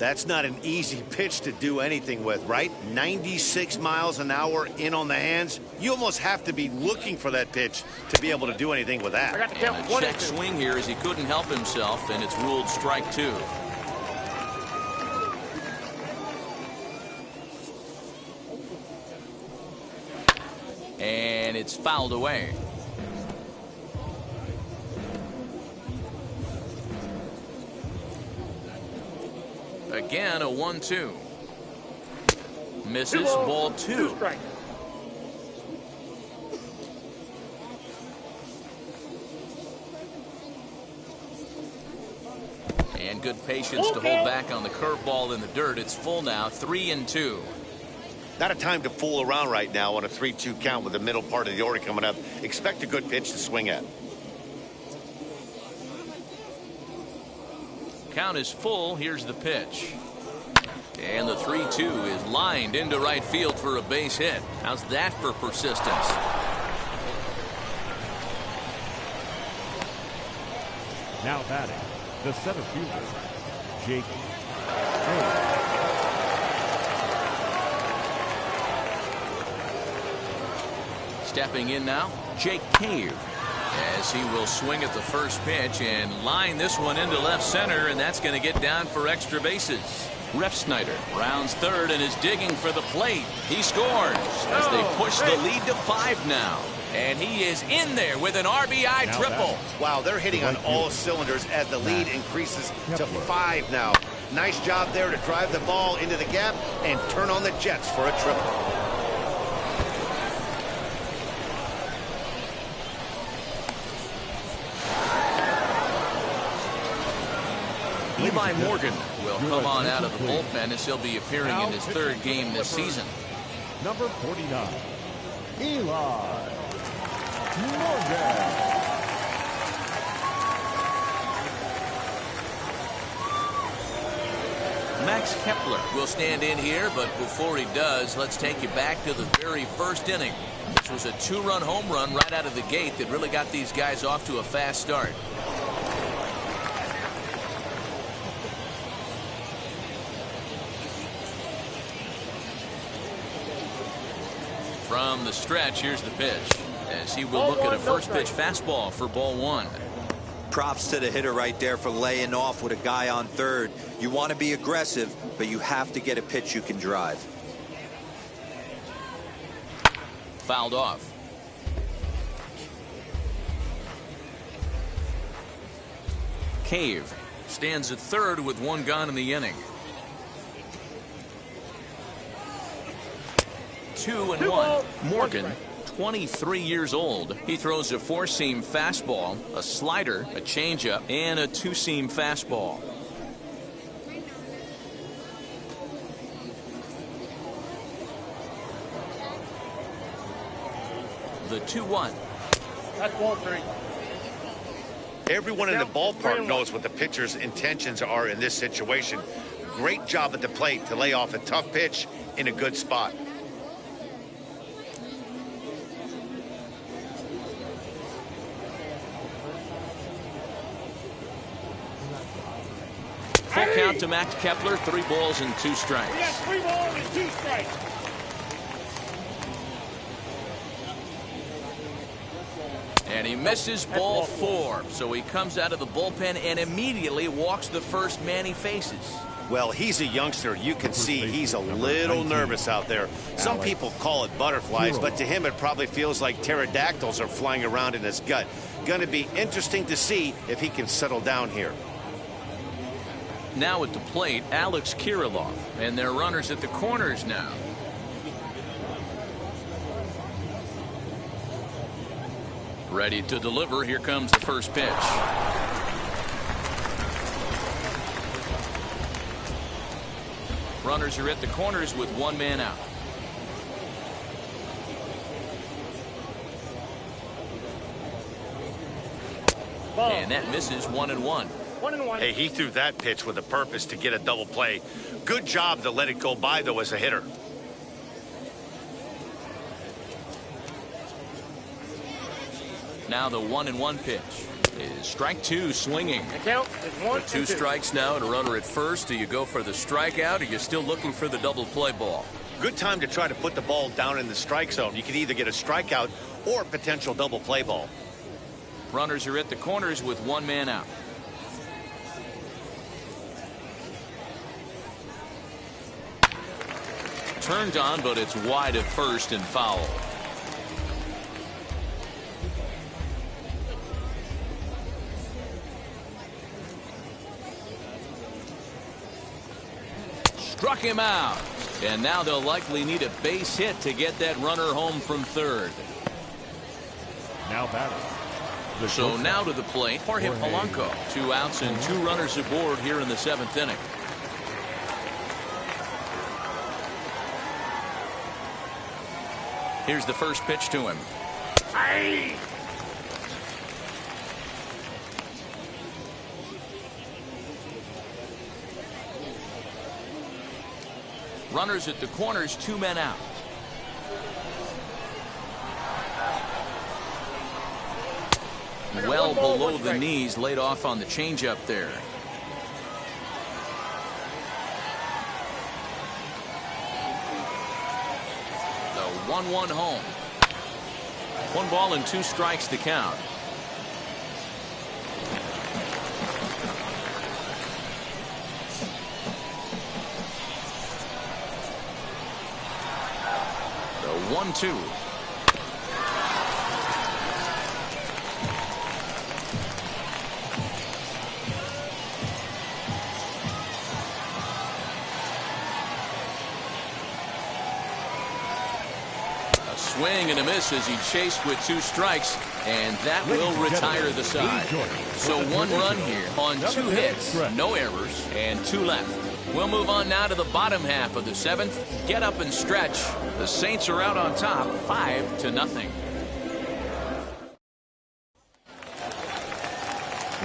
That's not an easy pitch to do anything with, right? 96 miles an hour in on the hands. You almost have to be looking for that pitch to be able to do anything with that. And a check swing here as he couldn't help himself, and it's ruled strike 2. And it's fouled away. Again, a 1-2. Misses, ball 2. And good patience to hold back on the curveball in the dirt. It's full now, 3-2. Not a time to fool around right now on a 3-2 count with the middle part of the order coming up. Expect a good pitch to swing at. Count is full. Here's the pitch. And the 3-2 is lined into right field for a base hit. How's that for persistence? Now batting, the center fielder, Jake Cave. Stepping in now, Jake Cave. As he will swing at the first pitch and line this one into left center, and that's going to get down for extra bases. Refsnyder rounds third and is digging for the plate. He scores as they push the lead to 5 now. And he is in there with an RBI triple. Wow, they're hitting on all cylinders as the lead increases to 5 now. Nice job there to drive the ball into the gap and turn on the Jets for a triple. Eli Morgan will come on out of the bullpen as he'll be appearing in his 3rd game this season. Number 49, Eli Morgan. Max Kepler will stand in here, but before he does, let's take you back to the very first inning. This was a 2-run home run right out of the gate that really got these guys off to a fast start. From the stretch, here's the pitch as he will look at a first pitch fastball for ball 1. Props to the hitter right there for laying off with a guy on third. You want to be aggressive, but you have to get a pitch you can drive. Fouled off. Cave stands at third with 1 gone in the inning. 2-1. Morgan, 23 years old. He throws a 4-seam fastball, a slider, a changeup, and a 2-seam fastball. The 2-1. That's ball 3. Everyone in the ballpark knows what the pitcher's intentions are in this situation. Great job at the plate to lay off a tough pitch in a good spot. Full count to Max Kepler, 3 balls and 2 strikes. We got 3 balls and 2 strikes. And he misses ball 4, so he comes out of the bullpen and immediately walks the first man he faces. Well, he's a youngster. You can see he's a little nervous out there. Some people call it butterflies, but to him it probably feels like pterodactyls are flying around in his gut. Going to be interesting to see if he can settle down here. Now at the plate, Alex Kirilloff, and their runners at the corners now. Ready to deliver. Here comes the first pitch. Runners are at the corners with 1 man out. And that misses 1-1. 1-1. Hey, he threw that pitch with a purpose to get a double play. Good job to let it go by, though, as a hitter. Now the 1-1 pitch. is strike two swinging. The count is 1 With two and 2. strikes now and a runner at first. Do you go for the strikeout or you still looking for the double play ball? Good time to try to put the ball down in the strike zone. You can either get a strikeout or potential double play ball. Runners are at the corners with one man out. Turned on, but it's wide at first and foul. Struck him out. And now they'll likely need a base hit to get that runner home from third. Now batting. The So shortstop, now to the plate, Jorge Polanco. 2 outs and 2 runners aboard here in the 7th inning. Here's the first pitch to him. Aye. Runners at the corners, 2 men out. Well below the knees, laid off on the changeup there. The 1-1 home. 1 ball and 2 strikes to count. The 1-2. Swing and a miss as he chased with 2 strikes, and that will retire the side. So 1 run here on 2 hits, no errors, and 2 left. We'll move on now to the bottom half of the 7th. Get up and stretch. The Saints are out on top, 5-0.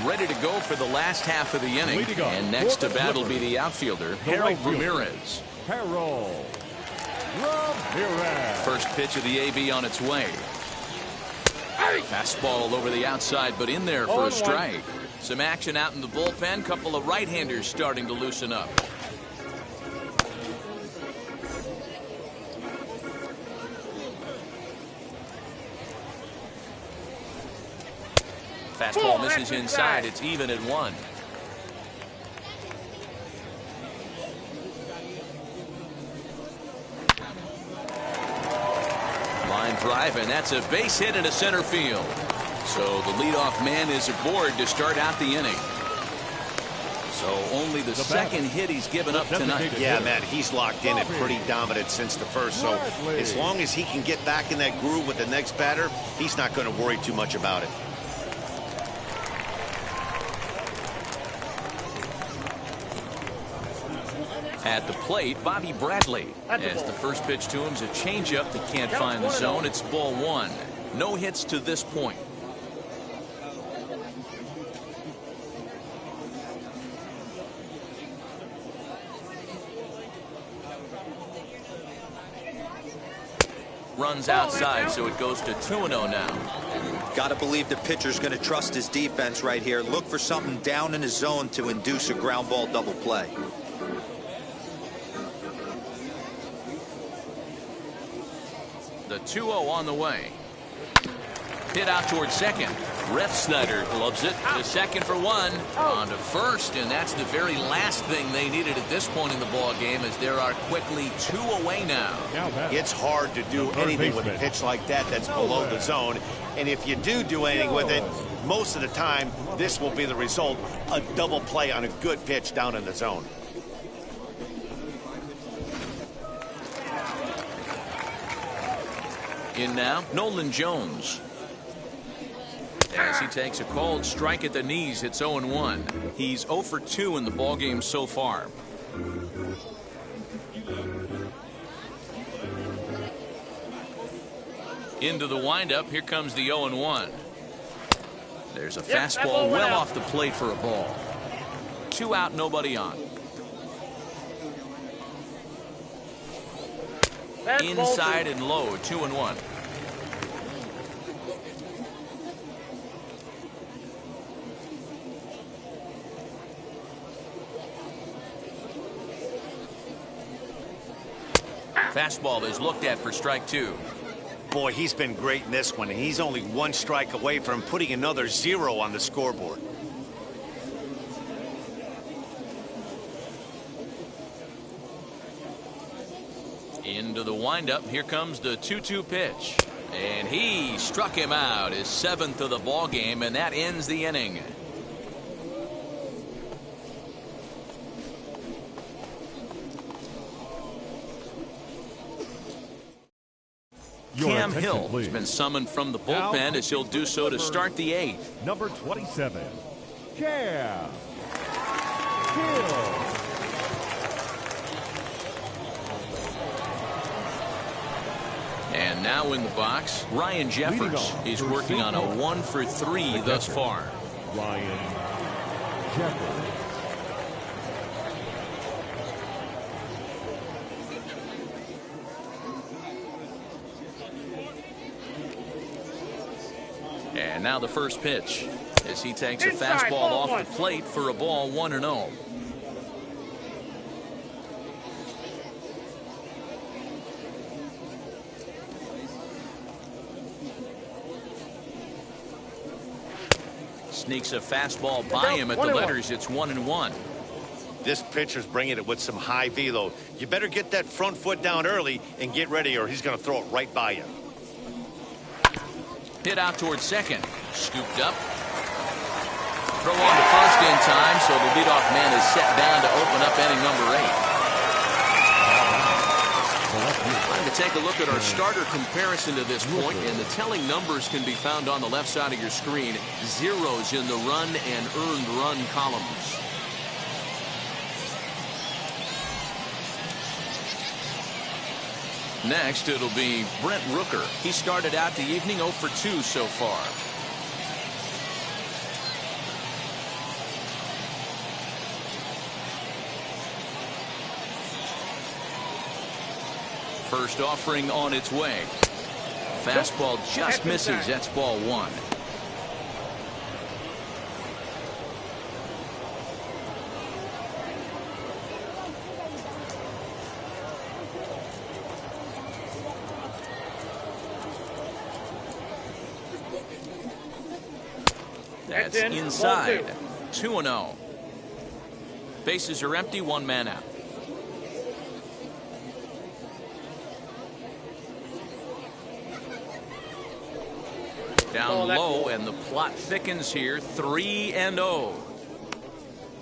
Ready to go for the last half of the inning, and next to bat will be the outfielder, Harold Ramirez. Harold Ramirez. First pitch of the AB on its way. Fastball over the outside, but in there for a strike. Some action out in the bullpen. Couple of right-handers starting to loosen up. Fastball misses inside. It's even at 1. Line drive, and that's a base hit into center field. So the leadoff man is aboard to start out the inning. So only the second hit he's given up tonight. Yeah, man, he's locked in and pretty dominant since the first. So as long as he can get back in that groove with the next batter, he's not going to worry too much about it. At the plate, Bobby Bradley. As the first pitch to him's a changeup that can't find the zone. It's ball 1. No hits to this point. Runs outside, so it goes to 2-0 now. Got to believe the pitcher's going to trust his defense right here. Look for something down in his zone to induce a ground ball double play. The 2-0 on the way. Hit out towards second. Refsnyder gloves it to second for 1. On to first, and that's the very last thing they needed at this point in the ball game, as there are quickly 2 away now. It's hard to do anything with a pitch like that that's below the zone. And if you do anything with it, most of the time, this will be the result. A double play on a good pitch down in the zone. In now, Nolan Jones. As he takes a cold strike at the knees, it's 0-1. He's 0 for 2 in the ballgame so far. Into the windup, here comes the 0-1. There's a fastball well off the plate for a ball. 2 out, nobody on. Inside and low, 2-1. Fastball is looked at for strike 2. Boy, he's been great in this one, and he's only 1 strike away from putting another 0 on the scoreboard. Into the windup. Here comes the 2-2 pitch. And he struck him out, his 7th of the ball game, and that ends the inning. Cam Hill has been summoned from the bullpen as he'll do so to start the 8th. Number 27, Cam Hill. And now in the box, Ryan Jeffers. He's working on a 1-for-3 thus far. Ryan Jeffers. And now the first pitch as he takes a fastball off the plate for a ball 1-0. Sneaks a fastball by him at the letters. It's 1-1. This pitcher's bringing it with some high velo. You better get that front foot down early and get ready, or he's going to throw it right by you. Hit out towards second. Scooped up. Throw on to first in time, so the leadoff man is set down to open up inning number 8. Time to take a look at our starter comparison to this point, and the telling numbers can be found on the left side of your screen. Zeros in the run and earned run columns. Next, it'll be Brent Rooker. He started out the evening 0 for 2 so far. First offering on its way. Fastball just misses. That's ball 1. That's inside. 2-0. Bases are empty. 1 man out. Down low, and the plot thickens here. 3-0.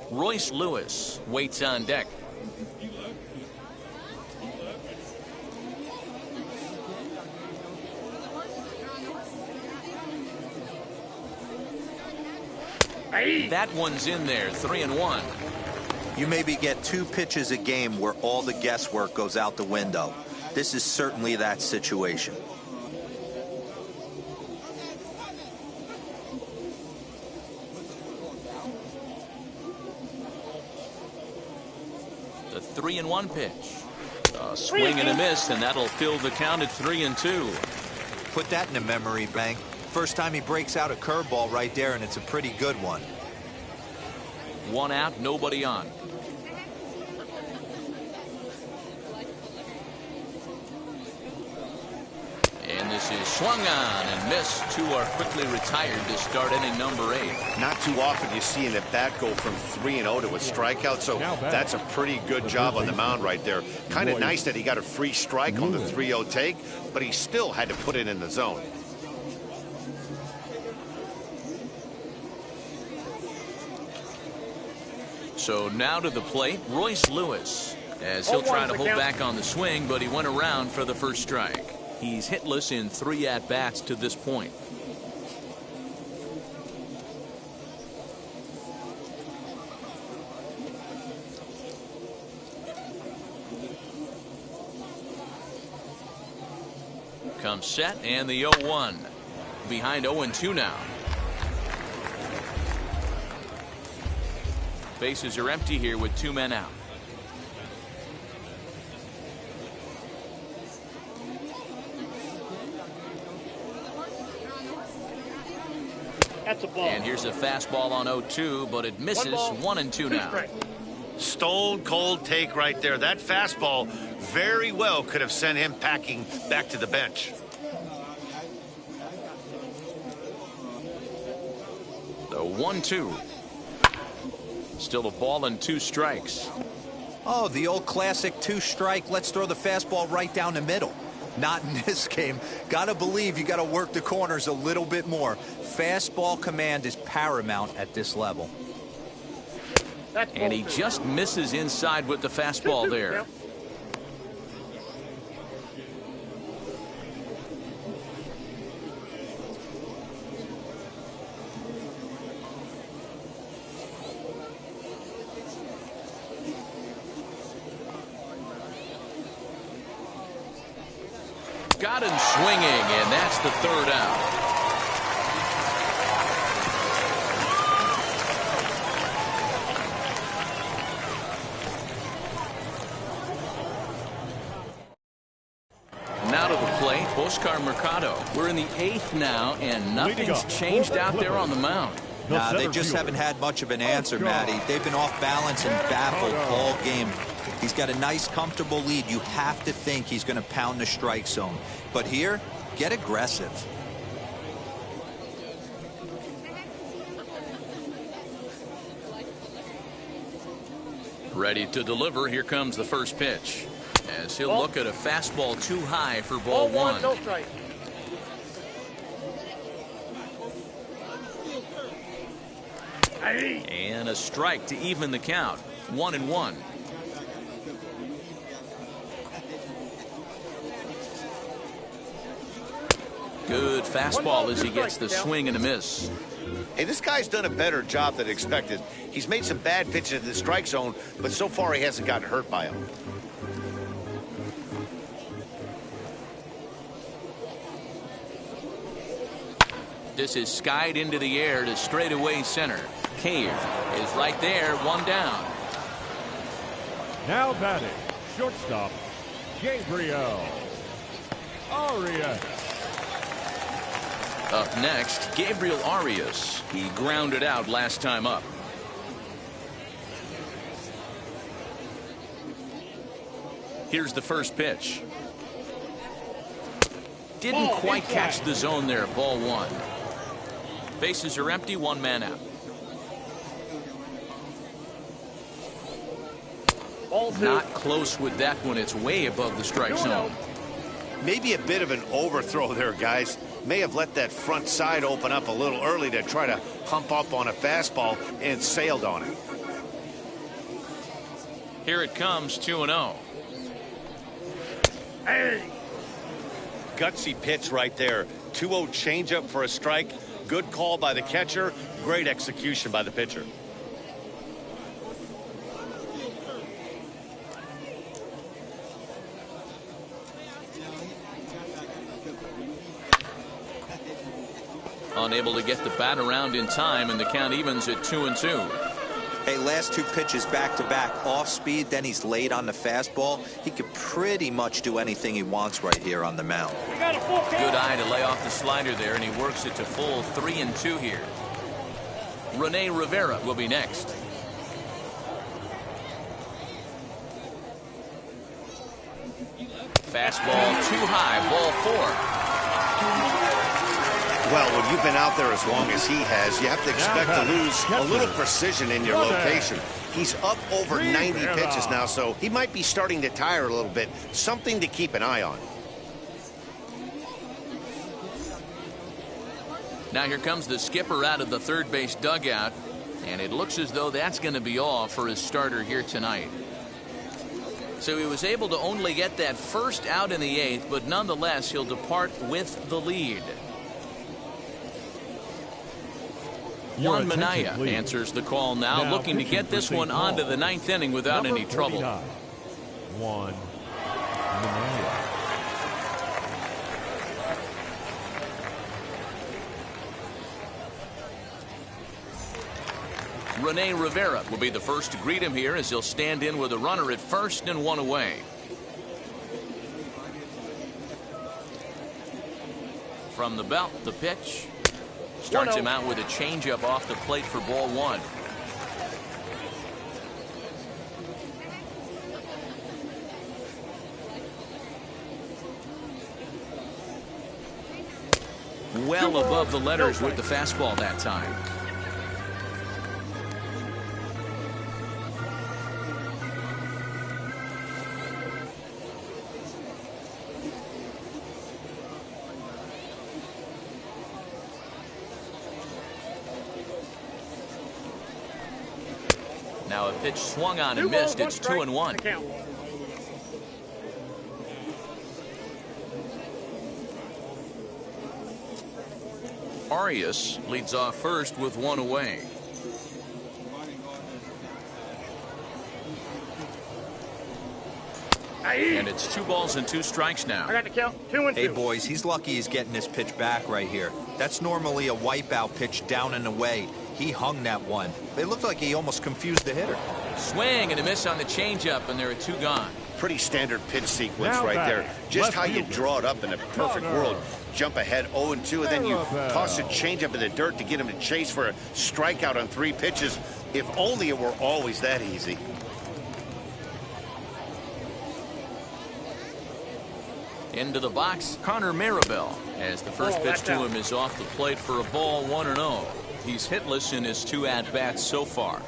Royce Lewis waits on deck. That one's in there. 3-1. You maybe get 2 pitches a game where all the guesswork goes out the window. This is certainly that situation. The 3-1 pitch. A swing and a miss, and that'll fill the count at 3-2. Put that in a memory bank. First time he breaks out a curveball right there, and it's a pretty good one. 1 out, nobody on. And this is swung on and missed. 2 are quickly retired to start inning number 8. Not too often you see an at-bat go from 3-0 to a strikeout, so that's a pretty good job on the mound right there. Kind of nice that he got a free strike on the 3-0 take, but he still had to put it in the zone. So now to the plate, Royce Lewis, as he'll try to hold back on the swing, but he went around for the first strike. He's hitless in 3 at-bats to this point. Comes set, and the 0-1. Behind 0-2 now. Bases are empty here with 2 men out. That's a ball. And here's a fastball on 0-2, but it misses. 1-2 now. Stone cold take right there. That fastball very well could have sent him packing back to the bench. The 1-2. Still a ball and 2 strikes. Oh, the old classic 2-strike. Let's throw the fastball right down the middle. Not in this game. Gotta believe you gotta work the corners a little bit more. Fastball command is paramount at this level. And he just misses inside with the fastball there. Got him swinging, and that's the 3rd out. Now to the plate, Oscar Mercado. We're in the 8th now, and nothing's changed out there on the mound. Nah, they just haven't had much of an answer, Matty. They've been off balance and baffled all game. He's got a nice, comfortable lead. You have to think he's going to pound the strike zone. But here, get aggressive. Ready to deliver. Here comes the first pitch. As he'll look at a fastball too high for ball 1. No strike. And a strike to even the count. 1-1. Good fastball as he gets the swing and a miss. Hey, this guy's done a better job than expected. He's made some bad pitches in the strike zone, but so far he hasn't gotten hurt by them. This is skied into the air to straightaway center. Cave is right there, 1 down. Now batting, shortstop, Gabriel Arias. Up next, Gabriel Arias. He grounded out last time up. Here's the first pitch. Didn't quite catch the zone there, ball 1. Bases are empty, 1 man out. Not close with that one. It's way above the strike zone. Maybe a bit of an overthrow there, guys. May have let that front side open up a little early to try to hump up on a fastball and sailed on it. Here it comes, 2-0. Hey! Gutsy pitch right there. 2-0 changeup for a strike. Good call by the catcher. Great execution by the pitcher. Unable to get the bat around in time, and the count evens at 2-2. Hey, last 2 pitches back-to-back. Off speed, then he's late on the fastball. He could pretty much do anything he wants right here on the mound. Good eye to lay off the slider there, and he works it to full 3-2 here. Rene Rivera will be next. Fastball too high, ball 4. Well, when you've been out there as long as he has, you have to expect to lose a little precision in your location. He's up over 90 pitches now, so he might be starting to tire a little bit. Something to keep an eye on. Now here comes the skipper out of the third base dugout, and it looks as though that's going to be all for his starter here tonight. So he was able to only get that first out in the 8th, but nonetheless he'll depart with the lead. Juan Minaya answers the call now, looking to get this one onto the 9th inning without any trouble. Juan Minaya. Rene Rivera will be the first to greet him here as he'll stand in with a runner at first and 1 away. From the belt, the pitch. Starts him out with a changeup off the plate for ball 1. Well above the letters with the fastball that time. Now a pitch swung on and missed. It's 2-1. Arias leads off first with one away. And it's 2 balls and 2 strikes now. I got the count. 2-2. Hey, boys, he's lucky he's getting this pitch back right here. That's normally a wipeout pitch down and away. He hung that one. It looked like he almost confused the hitter. Swing and a miss on the changeup, and there are 2 gone. Pretty standard pitch sequence Now right batter, there. Just left how you fielder, draw it up in a perfect Connor. world. Jump ahead 0-2, and then you Maribel. toss a changeup in the dirt to get him to chase for a strikeout on 3 pitches. If only it were always that easy. Into the box, Connor Maribel, as the first pitch to him is off the plate for a ball, 1-0. He's hitless in his 2 at-bats so far.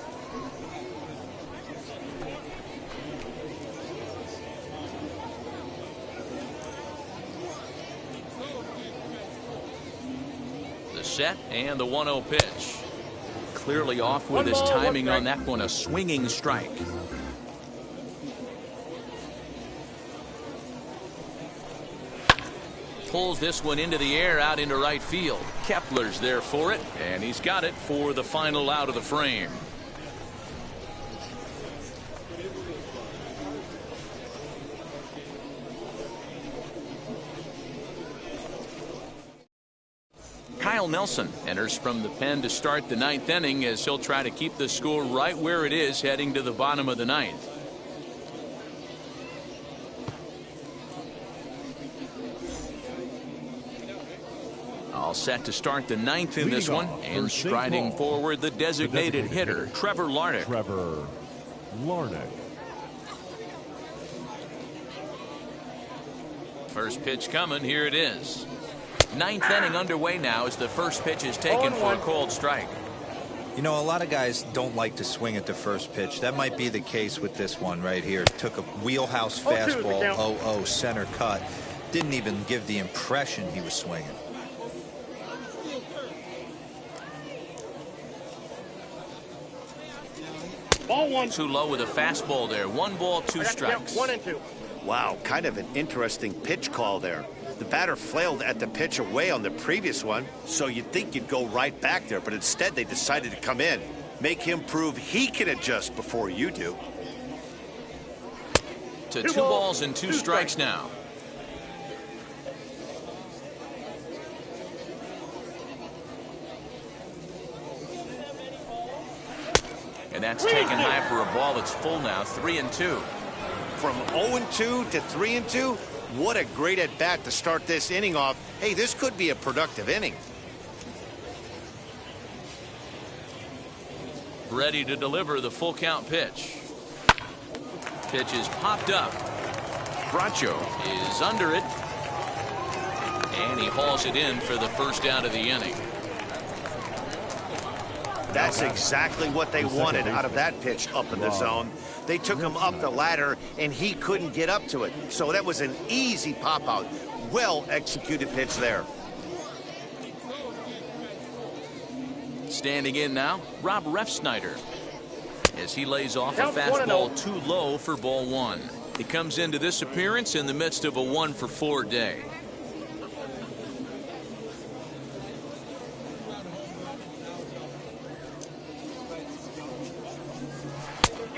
The set and the 1-0 pitch. Clearly off with his timing on that one, a swinging strike. Pulls this one into the air out into right field. Kepler's there for it, and he's got it for the final out of the frame. Kyle Nelson enters from the pen to start the 9th inning as he'll try to keep the score right where it is heading to the bottom of the 9th. All set to start the 9th in this one, and striding forward the designated hitter, Trevor Larnach. Trevor Larnach. First pitch coming, here it is. 9th inning underway now as the first pitch is taken for a called strike. You know, a lot of guys don't like to swing at the first pitch. That might be the case with this one right here. Took a wheelhouse fastball, 0-0 center cut. Didn't even give the impression he was swinging. Ball 1. Too low with a fastball there. 1 ball, 2 strikes. 1-2. Wow, kind of an interesting pitch call there. The batter flailed at the pitch away on the previous one, so you'd think you'd go right back there, but instead they decided to come in. Make him prove he can adjust before you do. To 2 balls and 2 strikes now. And that's taken high for a ball that's full now, 3-2. From 0-2 to 3-2, what a great at-bat to start this inning off. Hey, this could be a productive inning. Ready to deliver the full count pitch. Pitch is popped up. Bracho is under it. And he hauls it in for the first out of the inning. That's exactly what they wanted out of that pitch up in the zone. They took him up the ladder, and he couldn't get up to it. So that was an easy pop-out. Well-executed pitch there. Standing in now, Rob Refsnyder, as he lays off a fastball too low for ball 1. He comes into this appearance in the midst of a 1-for-4 day.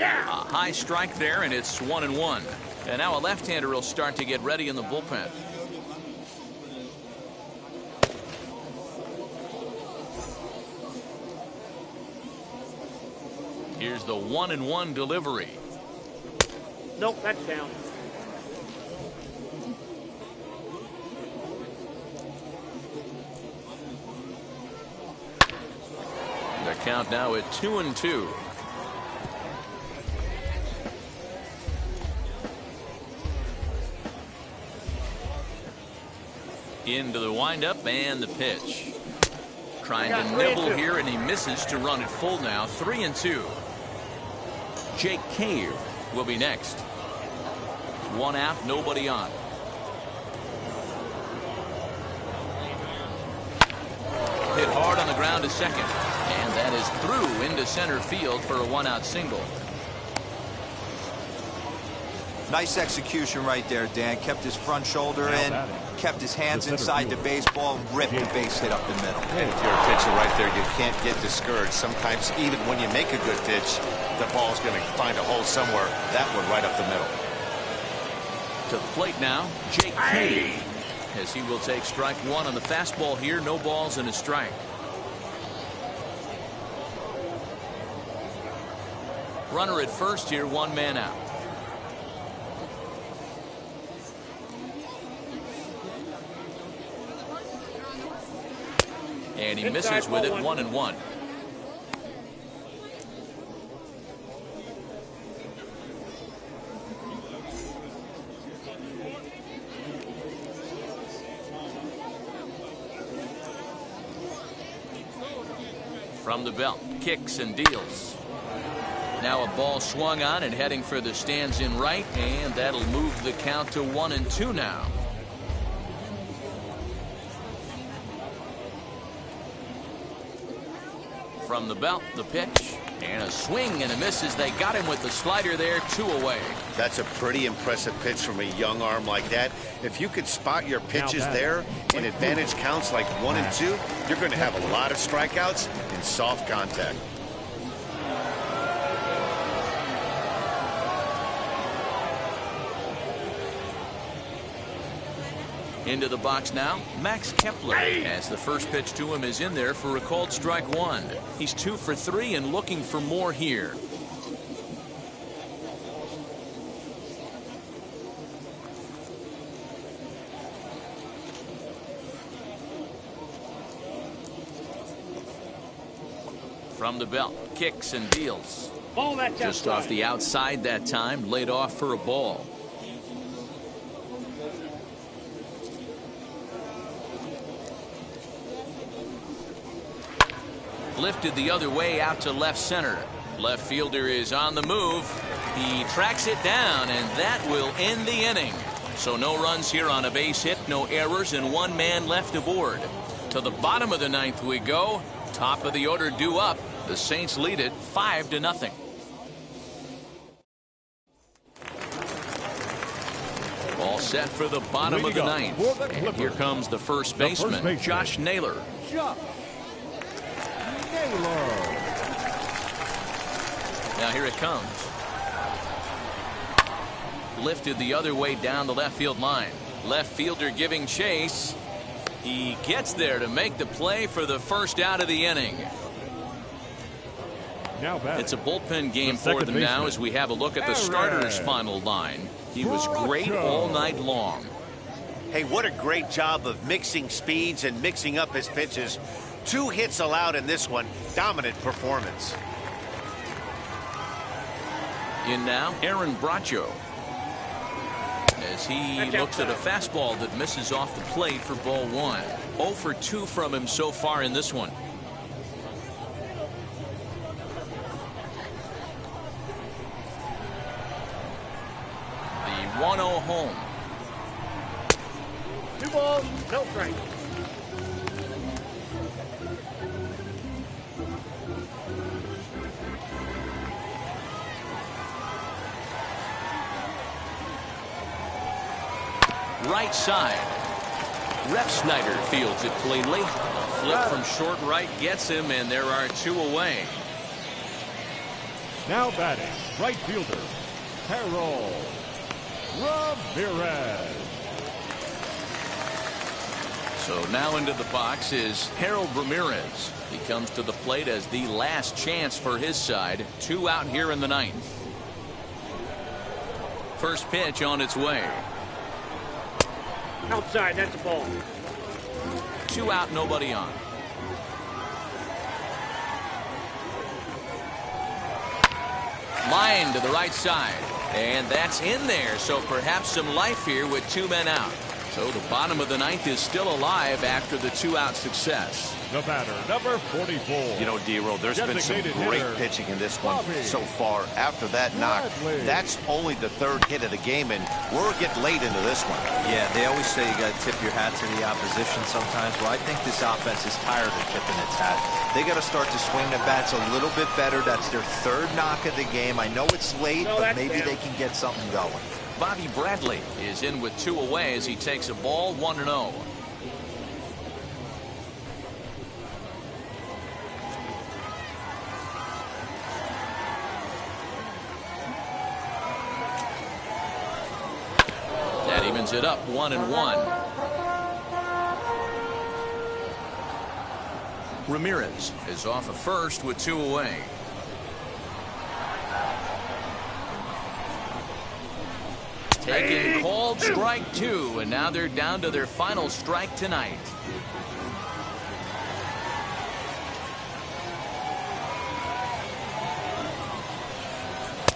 A high strike there, and it's 1-1. And now a left-hander will start to get ready in the bullpen. Here's the 1-1 delivery. Nope, that's down. The count now at 2-2. Into the windup and the pitch. Trying to nibble here, and he misses to run it full now. 3-2. Jake Cave will be next. 1 out, nobody on. Hit hard on the ground to second. And that is through into center field for a 1-out single. Nice execution right there, Dan. Kept his front shoulder in, kept his hands inside the baseball, and ripped the base hit up the middle. And if you're a pitcher right there, you can't get discouraged. Sometimes even when you make a good pitch, the ball's going to find a hole somewhere. That one right up the middle. To the plate now, Jake Cave, as he will take strike 1 on the fastball here. No balls and a strike. Runner at first here, 1 man out. And he misses with it. 1-1. From the belt, kicks and deals. Now a ball swung on and heading for the stands in right, and that'll move the count to 1-2 now. From the belt, the pitch, and a swing and a miss as they got him with the slider there. 2 away. That's a pretty impressive pitch from a young arm like that. If you could spot your pitches there in advantage counts like 1 and 2, you're going to have a lot of strikeouts and soft contact. Into the box now, Max Kepler, as the first pitch to him is in there for a called strike 1. He's 2 for 3 and looking for more here. From the belt, kicks and deals. Just off the outside that time, laid off for a ball. Lifted the other way out to left center. Left fielder is on the move. He tracks it down, and that will end the inning. So no runs here on a base hit, no errors, and 1 man left aboard. To the bottom of the 9th we go. Top of the order due up. The Saints lead it 5-0. All set for the bottom of the 9th. And here comes the first baseman, Josh Naylor. Now here it comes. Lifted the other way down the left field line. Left fielder giving chase. He gets there to make the play for the first out of the inning. It's a bullpen game for them now as we have a look at the starter's final line. He was great all night long. Hey, what a great job of mixing speeds and mixing up his pitches. 2 hits allowed in this one. Dominant performance. In now, Aaron Bracho, as he looks at a fastball that misses off the plate for ball 1. 0 for 2 from him so far in this one. The 1-0 home. 2 balls, no strike. Right side. Refsnyder fields it cleanly. A flip from short right gets him, and there are 2 away. Now batting, right fielder, Harold Ramirez. So now into the box is Harold Ramirez. He comes to the plate as the last chance for his side. 2 out here in the 9th. First pitch on its way. Outside, that's a ball. 2 out, nobody on. Line to the right side, and that's in there. So perhaps some life here with 2 men out. So the bottom of the ninth is still alive after the two-out success. The batter, number 44. You know, D-Roll, there's been some great pitching in this one so far. After that knock, that's only the third hit of the game, and we're getting late into this one. Yeah, they always say you got to tip your hat to the opposition sometimes. Well, I think this offense is tired of tipping its hat. They got to start to swing the bats a little bit better. That's their third knock of the game. I know it's late, but maybe they can get something going. Bobby Bradley is in with two away as he takes a ball 1-0. That evens it up 1-1. Ramirez is off of first with two away. Taking called strike two, and now they're down to their final strike tonight.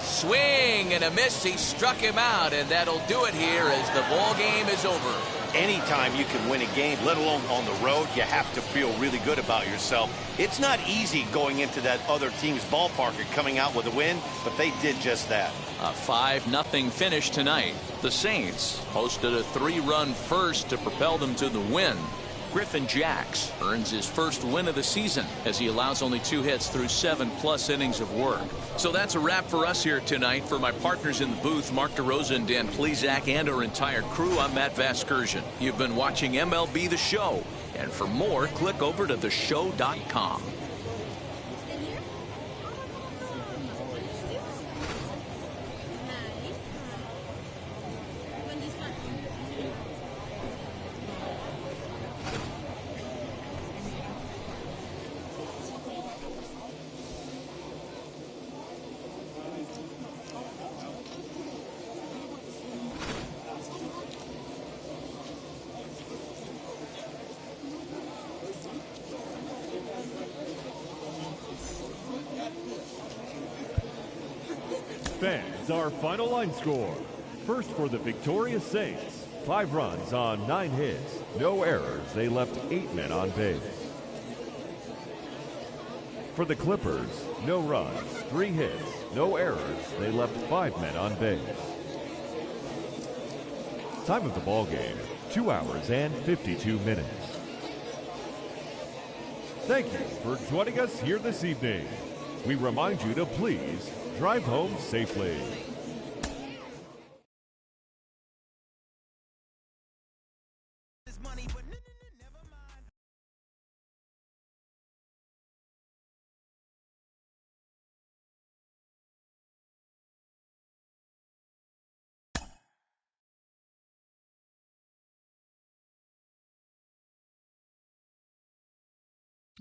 Swing and a miss. He struck him out, and that'll do it here as the ball game is over. Anytime you can win a game, let alone on the road, you have to feel really good about yourself. It's not easy going into that other team's ballpark and coming out with a win, but they did just that. A 5-0 finish tonight. The Saints posted a 3-run first to propel them to the win. Griffin Jax earns his first win of the season as he allows only 2 hits through 7+ innings of work. So that's a wrap for us here tonight. For my partners in the booth, Mark DeRosa and Dan Plesac, and our entire crew, I'm Matt Vasgersian. You've been watching MLB The Show. And for more, click over to theshow.com. Fans, our final line score. First for the victorious Saints. 5 runs on 9 hits. No errors. They left 8 men on base. For the Clippers, no runs, 3 hits. No errors. They left 5 men on base. Time of the ball game, 2 hours and 52 minutes. Thank you for joining us here this evening. We remind you to please drive home safely.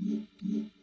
Mm-hmm.